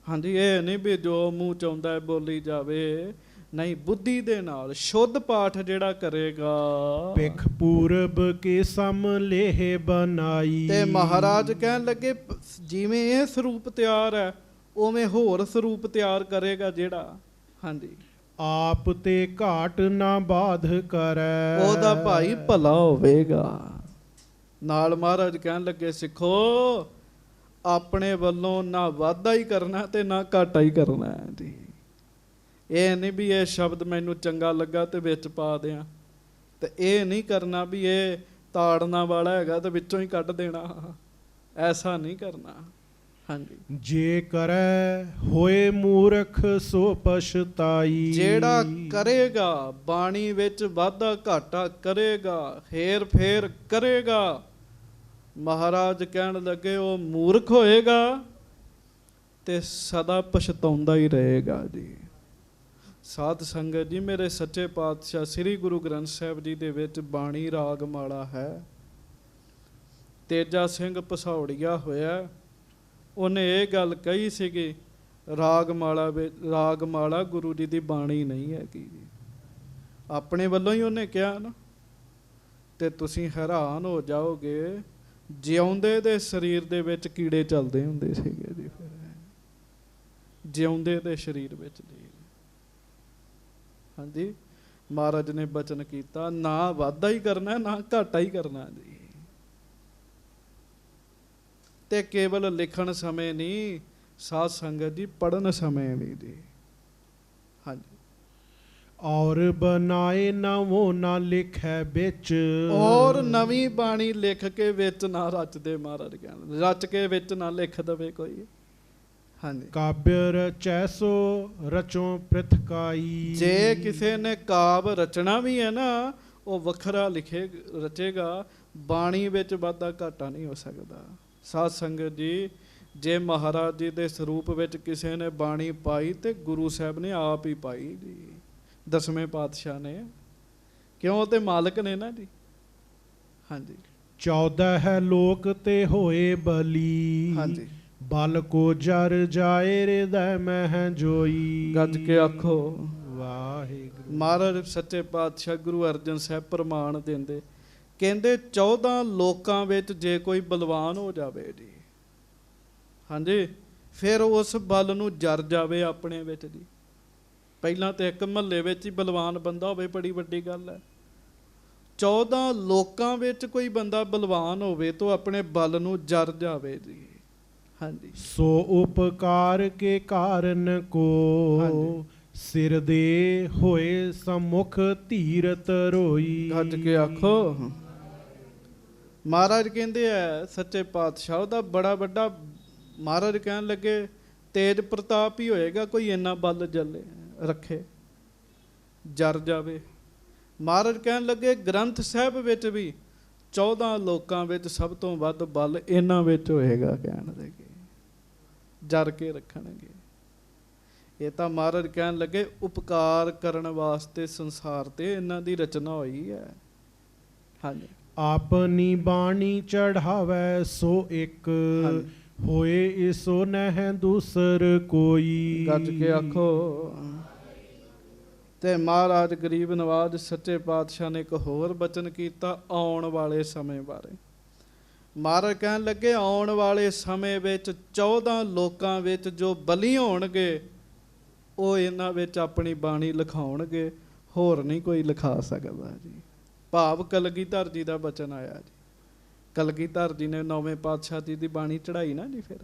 ਹਾਂਜੀ, ਇਹ ਨਹੀਂ ਵੀ ਜੋ ਮੂੰਹ ਚ ਆਉਂਦਾ ਬੋਲੀ ਜਾਵੇ, ਨਹੀਂ, ਬੁੱਧੀ ਦੇ ਨਾਲ ਸ਼ੁੱਧ ਪਾਠ ਜਿਹੜਾ ਕਰੇਗਾ। ਪਿਖ ਪੂਰਬ ਕੇ ਸਮ ਲੇਹ ਬਨਾਈ। ਤੇ ਮਹਾਰਾਜ ਕਹਿਣ ਲੱਗੇ ਜਿਵੇਂ ਇਹ ਸਰੂਪ ਤਿਆਰ ਹੈ ਉਵੇਂ ਹੋਰ ਸਰੂਪ ਤਿਆਰ ਕਰੇਗਾ ਜਿਹੜਾ। ਹਾਂਜੀ, ਆਪ ਤੇ ਘਾਟ ਨਾ ਬਾਧ ਕਰੈ। ਉਹਦਾ ਭਾਈ ਭਲਾ ਹੋਵੇਗਾ। ਨਾਲ ਮਹਾਰਾਜ ਕਹਿਣ ਲੱਗੇ ਸਿੱਖੋ ਆਪਣੇ ਵੱਲੋਂ ਨਾ ਵਾਧਾ ਹੀ ਕਰਨਾ ਤੇ ਨਾ ਘਾਟਾ ਹੀ ਕਰਨਾ ਹੈ ਜੀ। ਇਹ ਨਹੀਂ ਵੀ ਇਹ ਸ਼ਬਦ ਮੈਨੂੰ ਚੰਗਾ ਲੱਗਾ ਤੇ ਵਿੱਚ ਪਾ ਦਿਆਂ, ਤੇ ਇਹ ਨਹੀਂ ਕਰਨਾ ਵੀ ਇਹ ਤਾੜਨਾ ਵਾਲਾ ਹੈਗਾ ਤੇ ਵਿੱਚੋਂ ਹੀ ਕੱਢ ਦੇਣਾ। ਐਸਾ ਨਹੀਂ ਕਰਨਾ। ਹਾਂਜੀ, ਜੇ ਕਰੈ ਹੋਏ ਮੂਰਖ ਸੋ ਪਛਤਾਈ। ਜਿਹੜਾ ਕਰੇਗਾ ਬਾਣੀ ਵਿੱਚ ਵਾਧਾ ਘਾਟਾ ਕਰੇਗਾ, ਹੇਰ ਫੇਰ ਕਰੇਗਾ, ਮਹਾਰਾਜ ਕਹਿਣ ਲੱਗੇ ਉਹ ਮੂਰਖ ਹੋਏਗਾ ਤੇ ਸਦਾ ਪਛਤਾਉਂਦਾ ਹੀ ਰਹੇਗਾ ਜੀ। ਸਾਧ ਸੰਗਤ ਜੀ, ਮੇਰੇ ਸੱਚੇ ਪਾਤਸ਼ਾਹ ਸ੍ਰੀ ਗੁਰੂ ਗ੍ਰੰਥ ਸਾਹਿਬ ਜੀ ਦੇ ਵਿੱਚ ਬਾਣੀ ਰਾਗ ਮਾਲਾ ਹੈ। ਤੇਜਾ ਸਿੰਘ ਪਸੌੜੀਆ ਹੋਇਆ, ਉਹਨੇ ਇਹ ਗੱਲ ਕਹੀ ਸੀਗੀ, ਰਾਗ ਮਾਲਾ ਗੁਰੂ ਜੀ ਦੀ ਬਾਣੀ ਨਹੀਂ ਹੈਗੀ ਜੀ। ਆਪਣੇ ਵੱਲੋਂ ਹੀ ਉਹਨੇ ਕਿਹਾ ਨਾ, ਤੇ ਤੁਸੀਂ ਹੈਰਾਨ ਹੋ ਜਾਓਗੇ, ਜਿਉਂਦੇ ਦੇ ਸਰੀਰ ਦੇ ਵਿੱਚ ਕੀੜੇ ਚੱਲਦੇ ਹੁੰਦੇ ਸੀਗੇ ਜੀ। ਫਿਰ ਜਿਉਂਦੇ ਦੇ ਸਰੀਰ ਵਿੱਚ ਜੀ, ਹਾਂਜੀ, ਮਹਾਰਾਜ ਨੇ ਬਚਨ ਕੀਤਾ, ਨਾ ਵਾਧਾ ਹੀ ਕਰਨਾ ਨਾ ਘਾਟਾ ਹੀ ਕਰਨਾ ਜੀ। ਤੇ ਕੇਵਲ ਲਿਖਣ ਸਮੇਂ ਨਹੀਂ ਸਾਧ ਸੰਗਤ ਜੀ, ਪੜਨ ਸਮੇਂ ਵੀ ਜੀ। ਹਾਂਜੀ, ਔਰ ਬਣਾਏ ਨਵੋ ਨਾ ਲਿਖੈ ਵਿੱਚ। ਔਰ ਨਵੀਂ ਬਾਣੀ ਲਿਖ ਕੇ ਵਿੱਚ ਨਾ ਰਚਦੇ, ਮਹਾਰਾਜ ਕਹਿੰਦੇ, ਰਚ ਕੇ ਵਿੱਚ ਨਾ ਲਿਖ ਦਵੇ ਕੋਈ। ਹਾਂਜੀ, ਕਾਬਿ ਰਚੈ ਸੋ ਰਚੋ ਪ੍ਰਿਥਕਾਈ। ਜੇ ਕਿਸੇ ਨੇ ਕਾਵਿ ਰਚਣਾ ਵੀ ਹੈ ਨਾ, ਉਹ ਵੱਖਰਾ ਰਚੇਗਾ, ਬਾਣੀ ਵਿੱਚ ਵਾਧਾ ਘਾਟਾ ਨਹੀਂ ਹੋ ਸਕਦਾ। ਸਾਧ ਸੰਗਤ ਜੀ, ਜੇ ਮਹਾਰਾਜ ਜੀ ਦੇ ਸਰੂਪ ਵਿੱਚ ਕਿਸੇ ਨੇ ਬਾਣੀ ਪਾਈ ਤੇ ਗੁਰੂ ਸਾਹਿਬ ਨੇ ਆਪ ਹੀ ਪਾਈ ਜੀ, ਦਸਵੇਂ ਪਾਤਸ਼ਾਹ ਨੇ, ਕਿਉਂ? ਤੇ ਮਾਲਕ ਨੇ ਨਾ ਜੀ। ਹਾਂਜੀ, 14 ਹੈ ਲੋਕ ਤੇ ਹੋਏ ਬਲੀ। ਹਾਂਜੀ, ਬਲ ਕੋ ਜਰ ਜਾਏ ਹਿਰਦੈ ਮਹਿ ਜੋਈ। ਗੱਜ ਕੇ ਆਖੋ ਵਾਹਿਗੁਰੂ। ਮਹਾਰਾਜ ਸੱਚੇ ਪਾਤਸ਼ਾਹ ਗੁਰੂ ਅਰਜਨ ਸਾਹਿਬ ਪ੍ਰਮਾਣ ਦਿੰਦੇ, ਕਹਿੰਦੇ 14 ਲੋਕਾਂ ਵਿੱਚ ਜੇ ਕੋਈ ਬਲਵਾਨ ਹੋ ਜਾਵੇ ਜੀ, ਹਾਂਜੀ, ਫਿਰ ਉਸ ਬਲ ਨੂੰ ਜਰ ਜਾਵੇ ਆਪਣੇ ਵਿੱਚ ਜੀ। ਪਹਿਲਾਂ ਤੇ ਇੱਕ ਮਹੱਲੇ ਵਿੱਚ ਹੀ ਬਲਵਾਨ ਬੰਦਾ ਹੋਵੇ, ਬੜੀ ਵੱਡੀ ਗੱਲ ਹੈ। 14 ਲੋਕਾਂ ਵਿੱਚ ਕੋਈ ਬੰਦਾ ਬਲਵਾਨ ਹੋਵੇ ਤਾਂ ਆਪਣੇ ਬਲ ਨੂੰ ਜਰ ਜਾਵੇ ਜੀ। ਹਾਂਜੀ, ਸੋ ਉਪਕਾਰ ਕੇ ਕਾਰਨ ਕੋ। ਹਾਂਜੀ, ਸਿਰ ਦੇ ਹੋਏ ਸਮੁਖ ਧੀਰਤ ਰੋਈ। ਗੱਜ ਕੇ ਆਖੋ। ਮਹਾਰਾਜ ਕਹਿੰਦੇ ਆ ਸੱਚੇ ਪਾਤਸ਼ਾਹ, ਉਹਦਾ ਬੜਾ ਵੱਡਾ, ਮਹਾਰਾਜ ਕਹਿਣ ਲੱਗੇ ਤੇਜ ਪ੍ਰਤਾਪ ਹੀ ਹੋਏਗਾ, ਕੋਈ ਇੰਨਾ ਬਲ ਜਲੇ ਰੱਖੇ ਜਰ ਜਾਵੇ। ਮਹਾਰਾਜ ਕਹਿਣ ਲੱਗੇ ਗ੍ਰੰਥ ਸਾਹਿਬ ਵਿੱਚ ਵੀ 14 ਲੋਕਾਂ ਵਿੱਚ ਸਭ ਤੋਂ ਵੱਧ ਬਲ ਇਹਨਾਂ ਵਿੱਚ ਹੋਏਗਾ, ਕਹਿਣ ਲੱਗੇ ਜਰ ਕੇ ਰੱਖਣਗੇ। ਇਹ ਤਾਂ ਮਹਾਰਾਜ ਕਹਿਣ ਲੱਗੇ ਉਪਕਾਰ ਕਰਨ ਵਾਸਤੇ ਸੰਸਾਰ ਤੇ ਇਹਨਾਂ ਦੀ ਰਚਨਾ ਹੋਈ ਹੈ। ਹਾਂਜੀ, ਆਪਣੀ ਬਾਣੀ ਚੜਾਵੈ ਸੋ ਇੱਕ। ਹਾਂਜੀ, ਹੋਏ ਇਸੋ ਨਹਿ ਦੂਸਰ ਕੋਈ। ਗੱਜ ਕੇ ਆਖੋ। ਤੇ ਮਹਾਰਾਜ ਗਰੀਬ ਨਵਾਜ ਸੱਚੇ ਪਾਤਸ਼ਾਹ ਨੇ ਇੱਕ ਹੋਰ ਬਚਨ ਕੀਤਾ ਆਉਣ ਵਾਲੇ ਸਮੇਂ ਬਾਰੇ। ਮਹਾਰਾਜ ਕਹਿਣ ਲੱਗੇ ਆਉਣ ਵਾਲੇ ਸਮੇਂ ਵਿੱਚ 14 ਲੋਕਾਂ ਵਿੱਚ ਜੋ ਬਲੀ ਹੋਣਗੇ, ਉਹ ਇਹਨਾਂ ਵਿੱਚ ਆਪਣੀ ਬਾਣੀ ਲਿਖਾਉਣਗੇ, ਹੋਰ ਨਹੀਂ ਕੋਈ ਲਿਖਾ ਸਕਦਾ ਜੀ। ਭਾਵ ਕਲਗੀਧਰ ਜੀ ਦਾ ਬਚਨ ਆਇਆ ਜੀ। ਕਲਗੀਧਰ ਜੀ ਨੇ 9ਵੇਂ ਪਾਤਸ਼ਾਹ ਜੀ ਦੀ ਬਾਣੀ ਚੜਾਈ ਨਾ ਜੀ, ਫਿਰ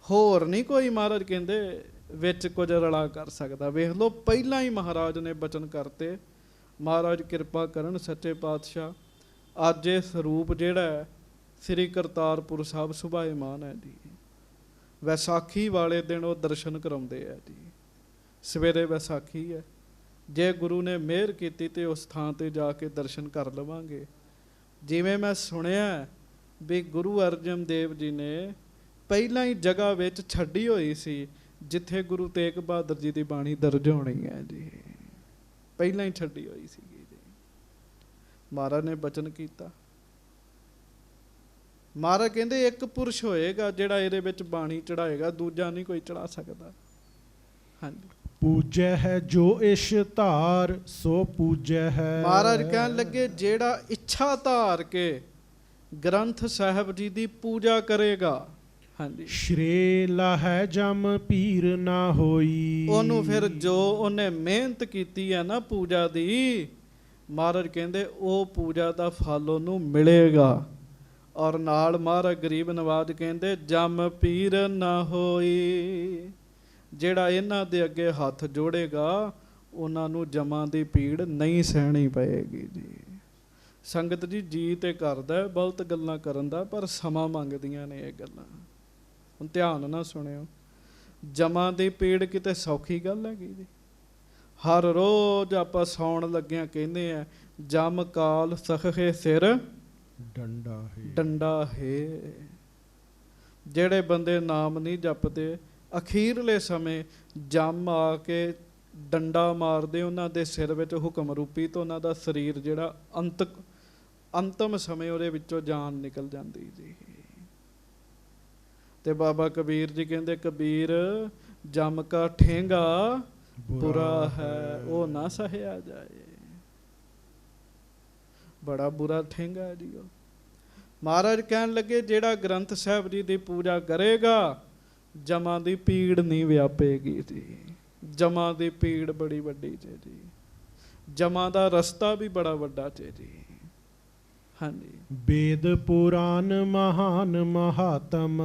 ਹੋਰ ਨਹੀਂ ਕੋਈ, ਮਹਾਰਾਜ ਕਹਿੰਦੇ ਵਿੱਚ ਕੁਝ ਰਲਾ ਕਰ ਸਕਦਾ। ਵੇਖ ਲਓ, ਪਹਿਲਾਂ ਹੀ ਮਹਾਰਾਜ ਨੇ ਬਚਨ ਕਰਤੇ। ਮਹਾਰਾਜ ਕਿਰਪਾ ਕਰਨ ਸੱਚੇ ਪਾਤਸ਼ਾਹ, ਅੱਜ ਇਹ ਸਰੂਪ ਜਿਹੜਾ ਹੈ ਸ੍ਰੀ ਕਰਤਾਰਪੁਰ ਸਾਹਿਬ ਸੁਭਾਏਮਾਨ ਹੈ ਜੀ। ਵਿਸਾਖੀ ਵਾਲੇ ਦਿਨ ਉਹ ਦਰਸ਼ਨ ਕਰਾਉਂਦੇ ਆ ਜੀ। ਸਵੇਰੇ ਵਿਸਾਖੀ ਹੈ, ਜੇ ਗੁਰੂ ਨੇ ਮਿਹਰ ਕੀਤੀ ਤੇ ਉਸ ਥਾਂ ਤੇ ਜਾ ਕੇ ਦਰਸ਼ਨ ਕਰ ਲਵਾਂਗੇ। ਜਿਵੇਂ ਮੈਂ ਸੁਣਿਆ ਵੀ ਗੁਰੂ ਅਰਜਨ ਦੇਵ ਜੀ ਨੇ ਪਹਿਲਾਂ ਹੀ ਜਗ੍ਹਾ ਵਿੱਚ ਛੱਡੀ ਹੋਈ ਸੀ ਜਿੱਥੇ ਗੁਰੂ ਤੇਗ ਬਹਾਦਰ ਜੀ ਦੀ ਬਾਣੀ ਦਰਜ ਹੋਣੀ ਹੈ ਜੀ, ਪਹਿਲਾਂ ਹੀ ਛੱਡੀ ਹੋਈ ਸੀਗੀ ਜੀ। ਮਹਾਰਾਜ ਨੇ ਬਚਨ ਕੀਤਾ। ਮਹਾਰਾਜ ਕਹਿੰਦੇ ਇੱਕ ਪੁਰਸ਼ ਹੋਏਗਾ ਜਿਹੜਾ ਇਹਦੇ ਵਿੱਚ ਬਾਣੀ ਚੜਾਏਗਾ, ਦੂਜਾ ਨਹੀਂ ਕੋਈ ਚੜਾ ਸਕਦਾ। ਹਾਂਜੀ, ਪੂਜੈ ਹੈ ਜੋ ਇਸ਼ ਧਾਰ ਸੋ ਪੂਜੈ ਹੈ। ਮਹਾਰਾਜ ਕਹਿਣ ਲੱਗੇ ਜਿਹੜਾ ਇੱਛਾ ਧਾਰ ਕੇ ਗ੍ਰੰਥ ਸਾਹਿਬ ਜੀ ਦੀ ਪੂਜਾ ਕਰੇਗਾ, ਹਾਂਜੀ, ਸ਼੍ਰੇ ਲਾਹੈ ਜਮ ਪੀਰ ਨਾ ਹੋਈ। ਉਹਨੂੰ ਫਿਰ ਜੋ ਉਹਨੇ ਮਿਹਨਤ ਕੀਤੀ ਹੈ ਨਾ ਪੂਜਾ ਦੀ, ਮਹਾਰਾਜ ਕਹਿੰਦੇ ਉਹ ਪੂਜਾ ਦਾ ਫਲ ਉਹਨੂੰ ਮਿਲੇਗਾ। ਔਰ ਨਾਲ ਮਹਾਰਾਜ ਗਰੀਬ ਨਵਾਜ ਕਹਿੰਦੇ ਜਮ ਪੀਰ ਨਾ ਹੋਈ। ਜਿਹੜਾ ਇਹਨਾਂ ਦੇ ਅੱਗੇ ਹੱਥ ਜੋੜੇਗਾ ਉਹਨਾਂ ਨੂੰ ਜਮਾਂ ਦੀ ਪੀੜ ਨਹੀਂ ਸਹਿਣੀ ਪਏਗੀ ਜੀ। ਸੰਗਤ ਜੀ, ਜੀ ਤੇ ਕਰਦਾ ਬਹੁਤ ਗੱਲਾਂ ਕਰਨ ਦਾ, ਪਰ ਸਮਾਂ ਮੰਗਦੀਆਂ ਨੇ ਇਹ ਗੱਲਾਂ। ਹੁਣ ਧਿਆਨ ਨਾਲ ਸੁਣਿਓ, ਜਮਾਂ ਦੀ ਪੀੜ ਕਿਤੇ ਸੌਖੀ ਗੱਲ ਹੈਗੀ ਜੀ। ਹਰ ਰੋਜ਼ ਆਪਾਂ ਸੌਣ ਲੱਗਿਆਂ ਕਹਿੰਦੇ ਆ, ਜਮ ਕਾਲ ਸਖੇ ਸਿਰ ਡੰਡਾ ਹੈ। ਜਿਹੜੇ ਬੰਦੇ ਨਾਮ ਨਹੀਂ ਜਪਦੇ, ਅਖੀਰਲੇ ਸਮੇਂ ਜਮ ਆ ਕੇ ਡੰਡਾ ਮਾਰਦੇ ਉਹਨਾਂ ਦੇ ਸਿਰ ਵਿੱਚ ਹੁਕਮ ਰੂਪੀ, ਤੋਂ ਉਹਨਾਂ ਦਾ ਸਰੀਰ ਜਿਹੜਾ ਅੰਤਮ ਸਮੇਂ ਉਹਦੇ ਵਿੱਚੋਂ ਜਾਨ ਨਿਕਲ ਜਾਂਦੀ ਜੀ। ਤੇ ਬਾਬਾ ਕਬੀਰ ਜੀ ਕਹਿੰਦੇ, ਕਬੀਰ ਜਮ ਕਾ ਠੇਂਗਾ ਬੁਰਾ ਹੈ, ਉਹ ਨਾ ਸਹਿਆ ਜਾਏ। ਬੜਾ ਬੁਰਾ ਠੇਂਗਾ ਹੈ ਜੀ ਉਹ। ਮਹਾਰਾਜ ਕਹਿਣ ਲੱਗੇ, ਜਿਹੜਾ ਗ੍ਰੰਥ ਸਾਹਿਬ ਜੀ ਦੀ ਪੂਜਾ ਕਰੇਗਾ, ਜਮਾਂ ਦੀ ਪੀੜ ਨਹੀਂ ਵਿਆਪੇਗੀ ਜੀ। ਜਮਾਂ ਦੀ ਪੀੜ ਬੜੀ ਵੱਡੀ ਜੇ ਜੀ, ਜਮਾਂ ਦਾ ਰਸਤਾ ਵੀ ਬੜਾ ਵੱਡਾ ਜੇ ਜੀ। ਹਾਂਜੀ, ਵੇਦ ਪੁਰਾਨ ਮਹਾਨ ਮਹਾਤਮ।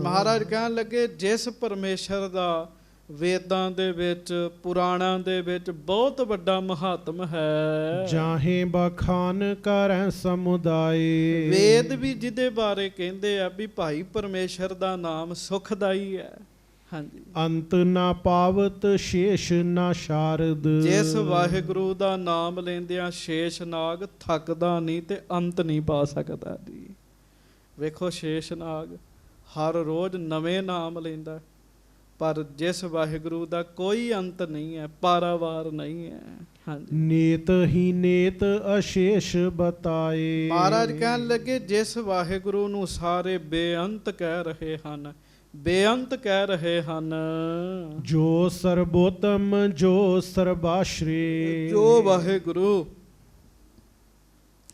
ਮਹਾਰਾਜ ਕਹਿਣ ਲੱਗੇ, ਜਿਸ ਪਰਮੇਸ਼ਰ ਦਾ ਵੇਦਾਂ ਦੇ ਵਿੱਚ, ਪੁਰਾਣਾਂ ਦੇ ਵਿੱਚ ਬਹੁਤ ਵੱਡਾ ਮਹਾਤਮ ਹੈ, ਜਾਹੇ ਬਖਾਨ ਕਰੈ ਸਮੁਦਾਏ। ਵੇਦ ਵੀ ਜਿਹਦੇ ਬਾਰੇ ਕਹਿੰਦੇ ਆ ਵੀ ਭਾਈ ਪਰਮੇਸ਼ਰ ਦਾ ਨਾਮ ਸੁਖਦਾਈ ਹੈ। ਹਾਂਜੀ, ਅੰਤ ਨਾ ਪਾਵਤ ਸ਼ੇਸ਼ ਨਾ ਸ਼ਾਰਦ। ਜਿਸ ਵਾਹਿਗੁਰੂ ਦਾ ਨਾਮ ਲੈਂਦਿਆਂ ਸ਼ੇਸ਼ ਨਾਗ ਥੱਕਦਾ ਨਹੀਂ ਤੇ ਅੰਤ ਨਹੀਂ ਪਾ ਸਕਦਾ ਜੀ। ਵੇਖੋ, ਸ਼ੇਸ਼ ਨਾਗ ਹਰ ਰੋਜ਼ ਨਵੇਂ ਨਾਮ ਲੈਂਦਾ, ਪਰ ਜਿਸ ਵਾਹਿਗੁਰੂ ਦਾ ਕੋਈ ਅੰਤ ਨਹੀਂ ਹੈ, ਪਾਰਾਵਾਰ ਨਹੀਂ ਹੈ। ਹਾਂਜੀ, ਨੇਤ ਹੀ ਨੇਤ ਅਸ਼ੇਸ਼ ਬਤਾਏ। ਮਹਾਰਾਜ ਕਹਿਣ ਲੱਗੇ, ਜਿਸ ਵਾਹਿਗੁਰੂ ਨੂੰ ਸਾਰੇ ਬੇਅੰਤ ਕਹਿ ਰਹੇ ਹਨ, ਬੇਅੰਤ ਕਹਿ ਰਹੇ ਹਨ, ਜੋ ਸਰਬੋਤਮ ਜੋ ਸਰਬਾਸ਼੍ਰੇ। ਜੋ ਵਾਹਿਗੁਰੂ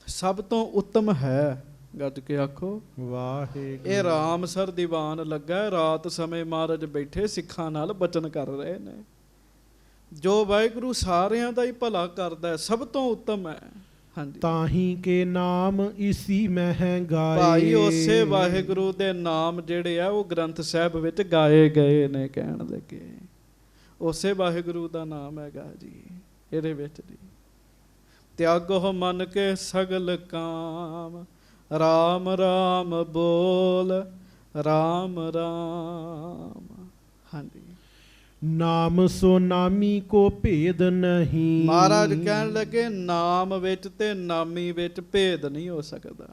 ਸਭ ਤੋਂ ਉੱਤਮ ਹੈ, ਗੱਜ ਕੇ ਆਖੋ ਵਾਹਿਗੁਰੂ। ਇਹ ਰਾਮਸਰ ਦੀਵਾਨ ਲੱਗਾ, ਰਾਤ ਸਮੇਂ ਮਹਾਰਾਜ ਬੈਠੇ ਸਿੱਖਾਂ ਨਾਲ ਬਚਨ ਕਰ ਰਹੇ ਨੇ। ਜੋ ਵਾਹਿਗੁਰੂ ਸਾਰਿਆਂ ਦਾ ਹੀ ਭਲਾ ਕਰਦਾ ਹੈ, ਸਭ ਤੋਂ ਉੱਤਮ ਹੈ। ਹਾਂਜੀ, ਤਾਹੀ ਕੇ ਨਾਮ ਇਸੀ ਮਹਿ ਗਾਏ। ਭਾਈ ਉਸੇ ਵਾਹਿਗੁਰੂ ਦੇ ਨਾਮ ਜਿਹੜੇ ਆ ਉਹ ਗ੍ਰੰਥ ਸਾਹਿਬ ਵਿੱਚ ਗਾਏ ਗਏ ਨੇ। ਕਹਿਣ ਲੱਗੇ, ਉਸੇ ਵਾਹਿਗੁਰੂ ਦਾ ਨਾਮ ਹੈਗਾ ਜੀ ਇਹਦੇ ਵਿੱਚ ਜੀ। ਤਿਆਗੋ ਮਨ ਕੇ ਸਗਲ ਕਾਮ, ਰਾਮ ਰਾਮ ਬੋਲ ਰਾਮ ਰਾਮ। ਹਾਂਜੀ, ਨਾਮ ਸੋ ਨਾਮੀ ਕੋ ਭੇਦ ਨਹੀਂ। ਮਹਾਰਾਜ ਕਹਿਣ ਲੱਗੇ, ਨਾਮ ਵਿੱਚ ਤੇ ਨਾਮੀ ਵਿੱਚ ਭੇਦ ਨਹੀਂ ਹੋ ਸਕਦਾ।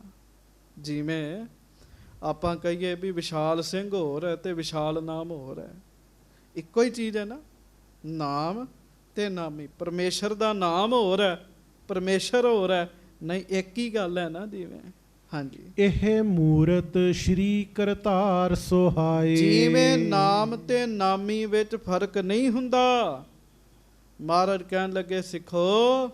ਜਿਵੇਂ ਆਪਾਂ ਕਹੀਏ ਵੀ ਵਿਸ਼ਾਲ ਸਿੰਘ ਹੋਰ ਹੈ ਤੇ ਵਿਸ਼ਾਲ ਨਾਮ ਹੋਰ ਹੈ, ਇੱਕੋ ਹੀ ਚੀਜ਼ ਹੈ ਨਾ, ਨਾਮ ਤੇ ਨਾਮੀ। ਪਰਮੇਸ਼ਰ ਦਾ ਨਾਮ ਹੋਰ ਹੈ, ਪਰਮੇਸ਼ਰ ਹੋਰ ਹੈ, ਨਹੀਂ ਇੱਕ ਹੀ ਗੱਲ ਹੈ ਨਾ। ਜਿਵੇਂ ਹਾਂਜੀ, ਇਹ ਮੂਰਤ ਸ਼੍ਰੀ ਕਰਤਾਰ ਸੁਹਾਏ। ਜਿਵੇਂ ਨਾਮ ਤੇ ਨਾਮੀ ਵਿੱਚ ਫਰਕ ਨਹੀਂ ਹੁੰਦਾ, ਮਹਾਰਾਜ ਕਹਿਣ ਲੱਗੇ, ਸਿੱਖੋ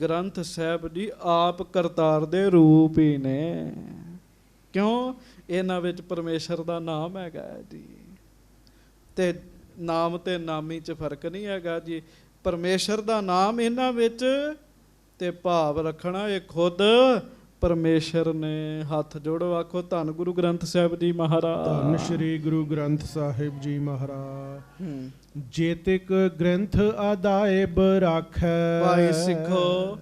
ਗ੍ਰੰਥ ਸਾਹਿਬ ਜੀ ਆਪ ਕਰਤਾਰ ਦੇ ਰੂਪ ਹੀ ਨੇ। ਕਿਉਂ? ਇਹਨਾਂ ਵਿੱਚ ਪਰਮੇਸ਼ਰ ਦਾ ਨਾਮ ਹੈਗਾ ਜੀ, ਤੇ ਨਾਮ ਤੇ ਨਾਮੀ 'ਚ ਫਰਕ ਨਹੀਂ ਹੈਗਾ ਜੀ। ਪਰਮੇਸ਼ਰ ਦਾ ਨਾਮ ਇਹਨਾਂ ਵਿੱਚ ਤੇ ਭਾਵ ਰੱਖਣਾ ਇਹ ਖੁਦ ਪਰਮੇਸ਼ਰ ਨੇ। ਹੱਥ ਜੋੜੋ, ਆਖੋ ਧੰਨ ਗੁਰੂ ਗ੍ਰੰਥ ਸਾਹਿਬ ਜੀ ਮਹਾਰਾਜ। ਧੰਨ ਸ਼੍ਰੀ ਗੁਰੂ ਗ੍ਰੰਥ ਸਾਹਿਬ ਜੀ ਮਹਾਰਾਜ। ਜੇਤਿਕ ਗ੍ਰੰਥ ਅਦਾਇਬ ਰਾਖੈ। ਭਾਈ ਸਿੱਖੋ,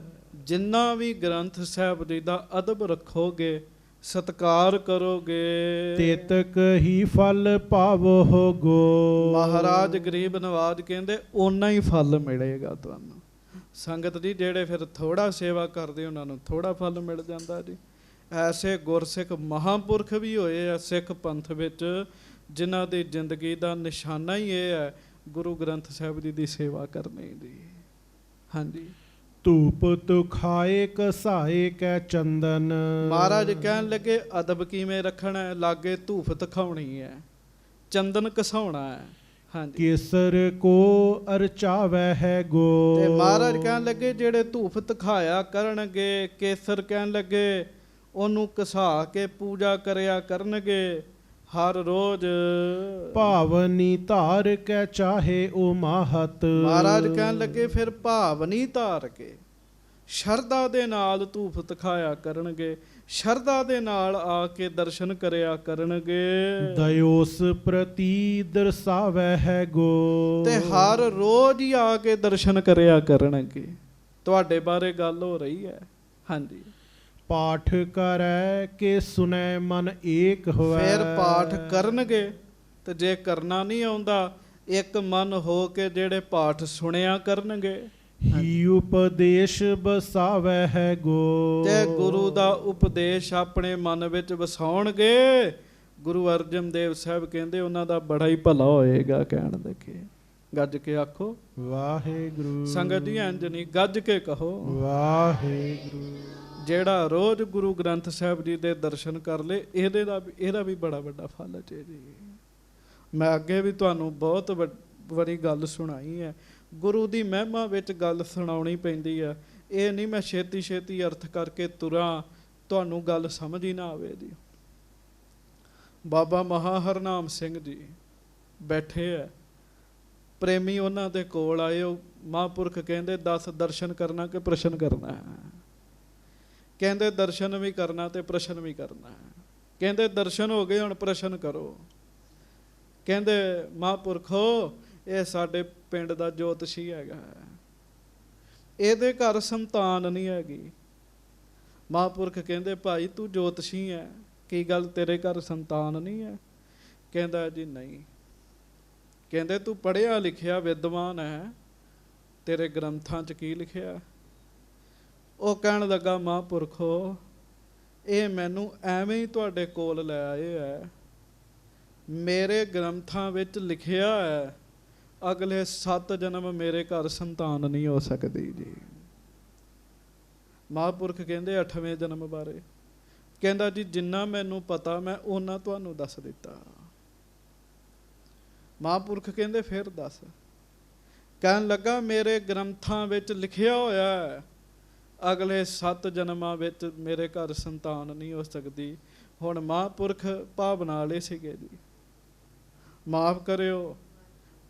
ਜਿੰਨਾ ਵੀ ਗ੍ਰੰਥ ਸਾਹਿਬ ਜੀ ਦਾ ਅਦਬ ਰੱਖੋਗੇ, ਸਤਿਕਾਰ ਕਰੋਗੇ, ਤੇਤਕ ਹੀ ਫਲ ਪਾਵੋ ਗੋ। ਮਹਾਰਾਜ ਗਰੀਬ ਨਵਾਜ ਕਹਿੰਦੇ ਓਨਾ ਹੀ ਫਲ ਮਿਲੇਗਾ ਤੁਹਾਨੂੰ। ਸੰਗਤ ਜੀ ਜਿਹੜੇ ਫਿਰ ਥੋੜਾ ਸੇਵਾ ਕਰਦੇ ਉਹਨਾਂ ਨੂੰ ਥੋੜਾ ਫਲ ਮਿਲ ਜਾਂਦਾ ਜੀ। ਐਸੇ ਗੁਰਸਿੱਖ ਮਹਾਂਪੁਰਖ ਵੀ ਹੋਏ ਆ ਸਿੱਖ ਪੰਥ ਵਿੱਚ, ਜਿਨ੍ਹਾਂ ਦੀ ਜ਼ਿੰਦਗੀ ਦਾ ਨਿਸ਼ਾਨਾ ਹੀ ਇਹ ਹੈ ਗੁਰੂ ਗ੍ਰੰਥ ਸਾਹਿਬ ਜੀ ਦੀ ਸੇਵਾ ਕਰਨੀ ਦੀ। ਹਾਂਜੀ, ਧੂਪ ਤੁਖਾਏ ਕਸਾਏ ਕੈ ਚੰਦਨ। ਮਹਾਰਾਜ ਕਹਿਣ ਲੱਗੇ, ਅਦਬ ਕਿਵੇਂ ਰੱਖਣਾ ਹੈ? ਲਾਗੇ ਧੂਫ ਦਿਖਾਉਣੀ ਹੈ, ਚੰਦਨ ਘਸਾਉਣਾ ਹੈ। ਹਾਂਜੀ, ਕੇਸਰ ਕੋ ਅਰਚਾਵੈ ਹੈ ਗੋ। ਤੇ ਮਹਾਰਾਜ ਕਹਿਣ ਲੱਗੇ, ਜਿਹੜੇ ਧੂਫ ਦਿਖਾਇਆ ਕਰਨਗੇ, ਕੇਸਰ ਕਹਿਣ ਲੱਗੇ ਉਹਨੂੰ ਘਸਾ ਕੇ ਪੂਜਾ ਕਰਿਆ ਕਰਨਗੇ ਹਰ ਰੋਜ਼। ਭਾਵਨੀ ਧਾਰ ਕੈ ਚਾਹੇ ਓ ਮਾਹਤ। ਮਹਾਰਾਜ ਕਹਿਣ ਲੱਗੇ, ਫਿਰ ਭਾਵਨੀ ਧਾਰ ਕੇ ਸ਼ਰਧਾ ਦੇ ਨਾਲ ਧੂਫ ਦਿਖਾਇਆ ਕਰਨਗੇ, ਸ਼ਰਧਾ ਦੇ ਨਾਲ ਆ ਕੇ ਦਰਸ਼ਨ ਕਰਿਆ ਕਰਨਗੇ। ਦਇਓਸ ਪ੍ਰਤੀ ਦਰਸਾਵੈ ਹੈ ਗੋ। ਤੇ ਹਰ ਰੋਜ਼ ਹੀ ਆ ਕੇ ਦਰਸ਼ਨ ਕਰਿਆ ਕਰਨਗੇ। ਤੁਹਾਡੇ ਬਾਰੇ ਗੱਲ ਹੋ ਰਹੀ ਹੈ। ਹਾਂਜੀ, ਪਾਠ ਕਰੈ ਕੇ ਸੁਨੈ ਮਨ ਏਕ ਹੋਵੈ। ਫਿਰ ਪਾਠ ਕਰਨਗੇ, ਤੇ ਜੇ ਕਰਨਾ ਨਹੀਂ ਆਉਂਦਾ ਇੱਕ ਮਨ ਹੋ ਕੇ ਜਿਹੜੇ ਪਾਠ ਸੁਣਿਆ ਕਰਨਗੇ। ਹੀ ਉਪਦੇਸ਼ ਬਸਾਵੈ ਹੈ ਗੋ। ਤੇ ਗੁਰੂ ਦਾ ਉਪਦੇਸ਼ ਆਪਣੇ ਮਨ ਵਿੱਚ ਵਸਾਉਣਗੇ। ਗੁਰੂ ਅਰਜਨ ਦੇਵ ਸਾਹਿਬ ਕਹਿੰਦੇ ਉਹਨਾਂ ਦਾ ਬੜਾ ਹੀ ਭਲਾ ਹੋਏਗਾ। ਕਹਿਣ ਲੱਗੇ ਗੱਜ ਕੇ ਆਖੋ ਵਾਹਿਗੁਰੂ। ਸੰਗਤ ਜੀ ਇੰਝ ਨਹੀਂ, ਗੱਜ ਕੇ ਕਹੋ ਵਾਹਿਗੁਰੂ। ਜਿਹੜਾ ਰੋਜ਼ ਗੁਰੂ ਗ੍ਰੰਥ ਸਾਹਿਬ ਜੀ ਦੇ ਦਰਸ਼ਨ ਕਰ ਲੇ ਇਹਦਾ ਵੀ ਬੜਾ ਵੱਡਾ ਫਲ ਹੈ ਜੀ। ਮੈਂ ਅੱਗੇ ਵੀ ਤੁਹਾਨੂੰ ਬਹੁਤ ਵਾਰੀ ਗੱਲ ਸੁਣਾਈ ਹੈ। ਗੁਰੂ ਦੀ ਮਹਿਮਾ ਵਿੱਚ ਗੱਲ ਸੁਣਾਉਣੀ ਪੈਂਦੀ ਆ। ਇਹ ਨਹੀਂ ਮੈਂ ਛੇਤੀ ਛੇਤੀ ਅਰਥ ਕਰਕੇ ਤੁਰਾਂ, ਤੁਹਾਨੂੰ ਗੱਲ ਸਮਝ ਹੀ ਨਾ ਆਵੇ ਜੀ। ਬਾਬਾ ਮਹਾ ਹਰਨਾਮ ਸਿੰਘ ਜੀ ਬੈਠੇ ਆ, ਪ੍ਰੇਮੀ ਉਹਨਾਂ ਦੇ ਕੋਲ ਆਏ। ਉਹ ਮਹਾਂਪੁਰਖ ਕਹਿੰਦੇ 10 ਦਰਸ਼ਨ ਕਰਨਾ ਕਿ ਪ੍ਰਸ਼ਨ ਕਰਨਾ ਹੈ? ਕਹਿੰਦੇ ਦਰਸ਼ਨ ਵੀ ਕਰਨਾ ਤੇ ਪ੍ਰਸ਼ਨ ਵੀ ਕਰਨਾ ਹੈ। ਕਹਿੰਦੇ ਦਰਸ਼ਨ ਹੋ ਗਏ, ਹੁਣ ਪ੍ਰਸ਼ਨ ਕਰੋ। ਕਹਿੰਦੇ ਮਹਾਂਪੁਰਖੋ ਇਹ ਸਾਡੇ ਪਿੰਡ ਦਾ ਜੋਤਸ਼ੀ ਹੈਗਾ, ਇਹਦੇ ਘਰ ਸੰਤਾਨ ਨਹੀਂ ਹੈਗੀ। ਮਹਾਂਪੁਰਖ ਕਹਿੰਦੇ ਭਾਈ ਤੂੰ ਜੋਤਸ਼ੀ ਹੈ, ਕੀ ਗੱਲ ਤੇਰੇ ਘਰ ਸੰਤਾਨ ਨਹੀਂ ਹੈ? ਕਹਿੰਦਾ ਜੀ ਨਹੀਂ। ਕਹਿੰਦੇ ਤੂੰ ਪੜ੍ਹਿਆ ਲਿਖਿਆ ਵਿਦਵਾਨ ਹੈ, ਤੇਰੇ ਗ੍ਰੰਥਾਂ 'ਚ ਕੀ ਲਿਖਿਆ? ਉਹ ਕਹਿਣ ਲੱਗਾ ਮਹਾਂਪੁਰਖੋ ਇਹ ਮੈਨੂੰ ਐਵੇਂ ਹੀ ਤੁਹਾਡੇ ਕੋਲ ਲੈ ਆਏ ਹੈ। ਮੇਰੇ ਗ੍ਰੰਥਾਂ ਵਿੱਚ ਲਿਖਿਆ ਹੈ ਅਗਲੇ 7 ਜਨਮ ਮੇਰੇ ਘਰ ਸੰਤਾਨ ਨਹੀਂ ਹੋ ਸਕਦੀ ਜੀ। ਮਹਾਂਪੁਰਖ ਕਹਿੰਦੇ 8ਵੇਂ ਜਨਮ ਬਾਰੇ? ਕਹਿੰਦਾ ਜੀ ਜਿੰਨਾ ਮੈਨੂੰ ਪਤਾ ਮੈਂ ਉਹਨਾਂ ਤੁਹਾਨੂੰ ਦੱਸ ਦਿੱਤਾ। ਮਹਾਂਪੁਰਖ ਕਹਿੰਦੇ ਫਿਰ ਦੱਸ। ਕਹਿਣ ਲੱਗਾ ਮੇਰੇ ਗ੍ਰੰਥਾਂ ਵਿੱਚ ਲਿਖਿਆ ਹੋਇਆ ਹੈ ਅਗਲੇ 7 ਜਨਮਾਂ ਵਿੱਚ ਮੇਰੇ ਘਰ ਸੰਤਾਨ ਨਹੀਂ ਹੋ ਸਕਦੀ। ਹੁਣ ਮਹਾਂਪੁਰਖ ਭਾਵਨਾ ਵਾਲੇ ਸੀਗੇ ਜੀ, ਮਾਫ ਕਰਿਓ,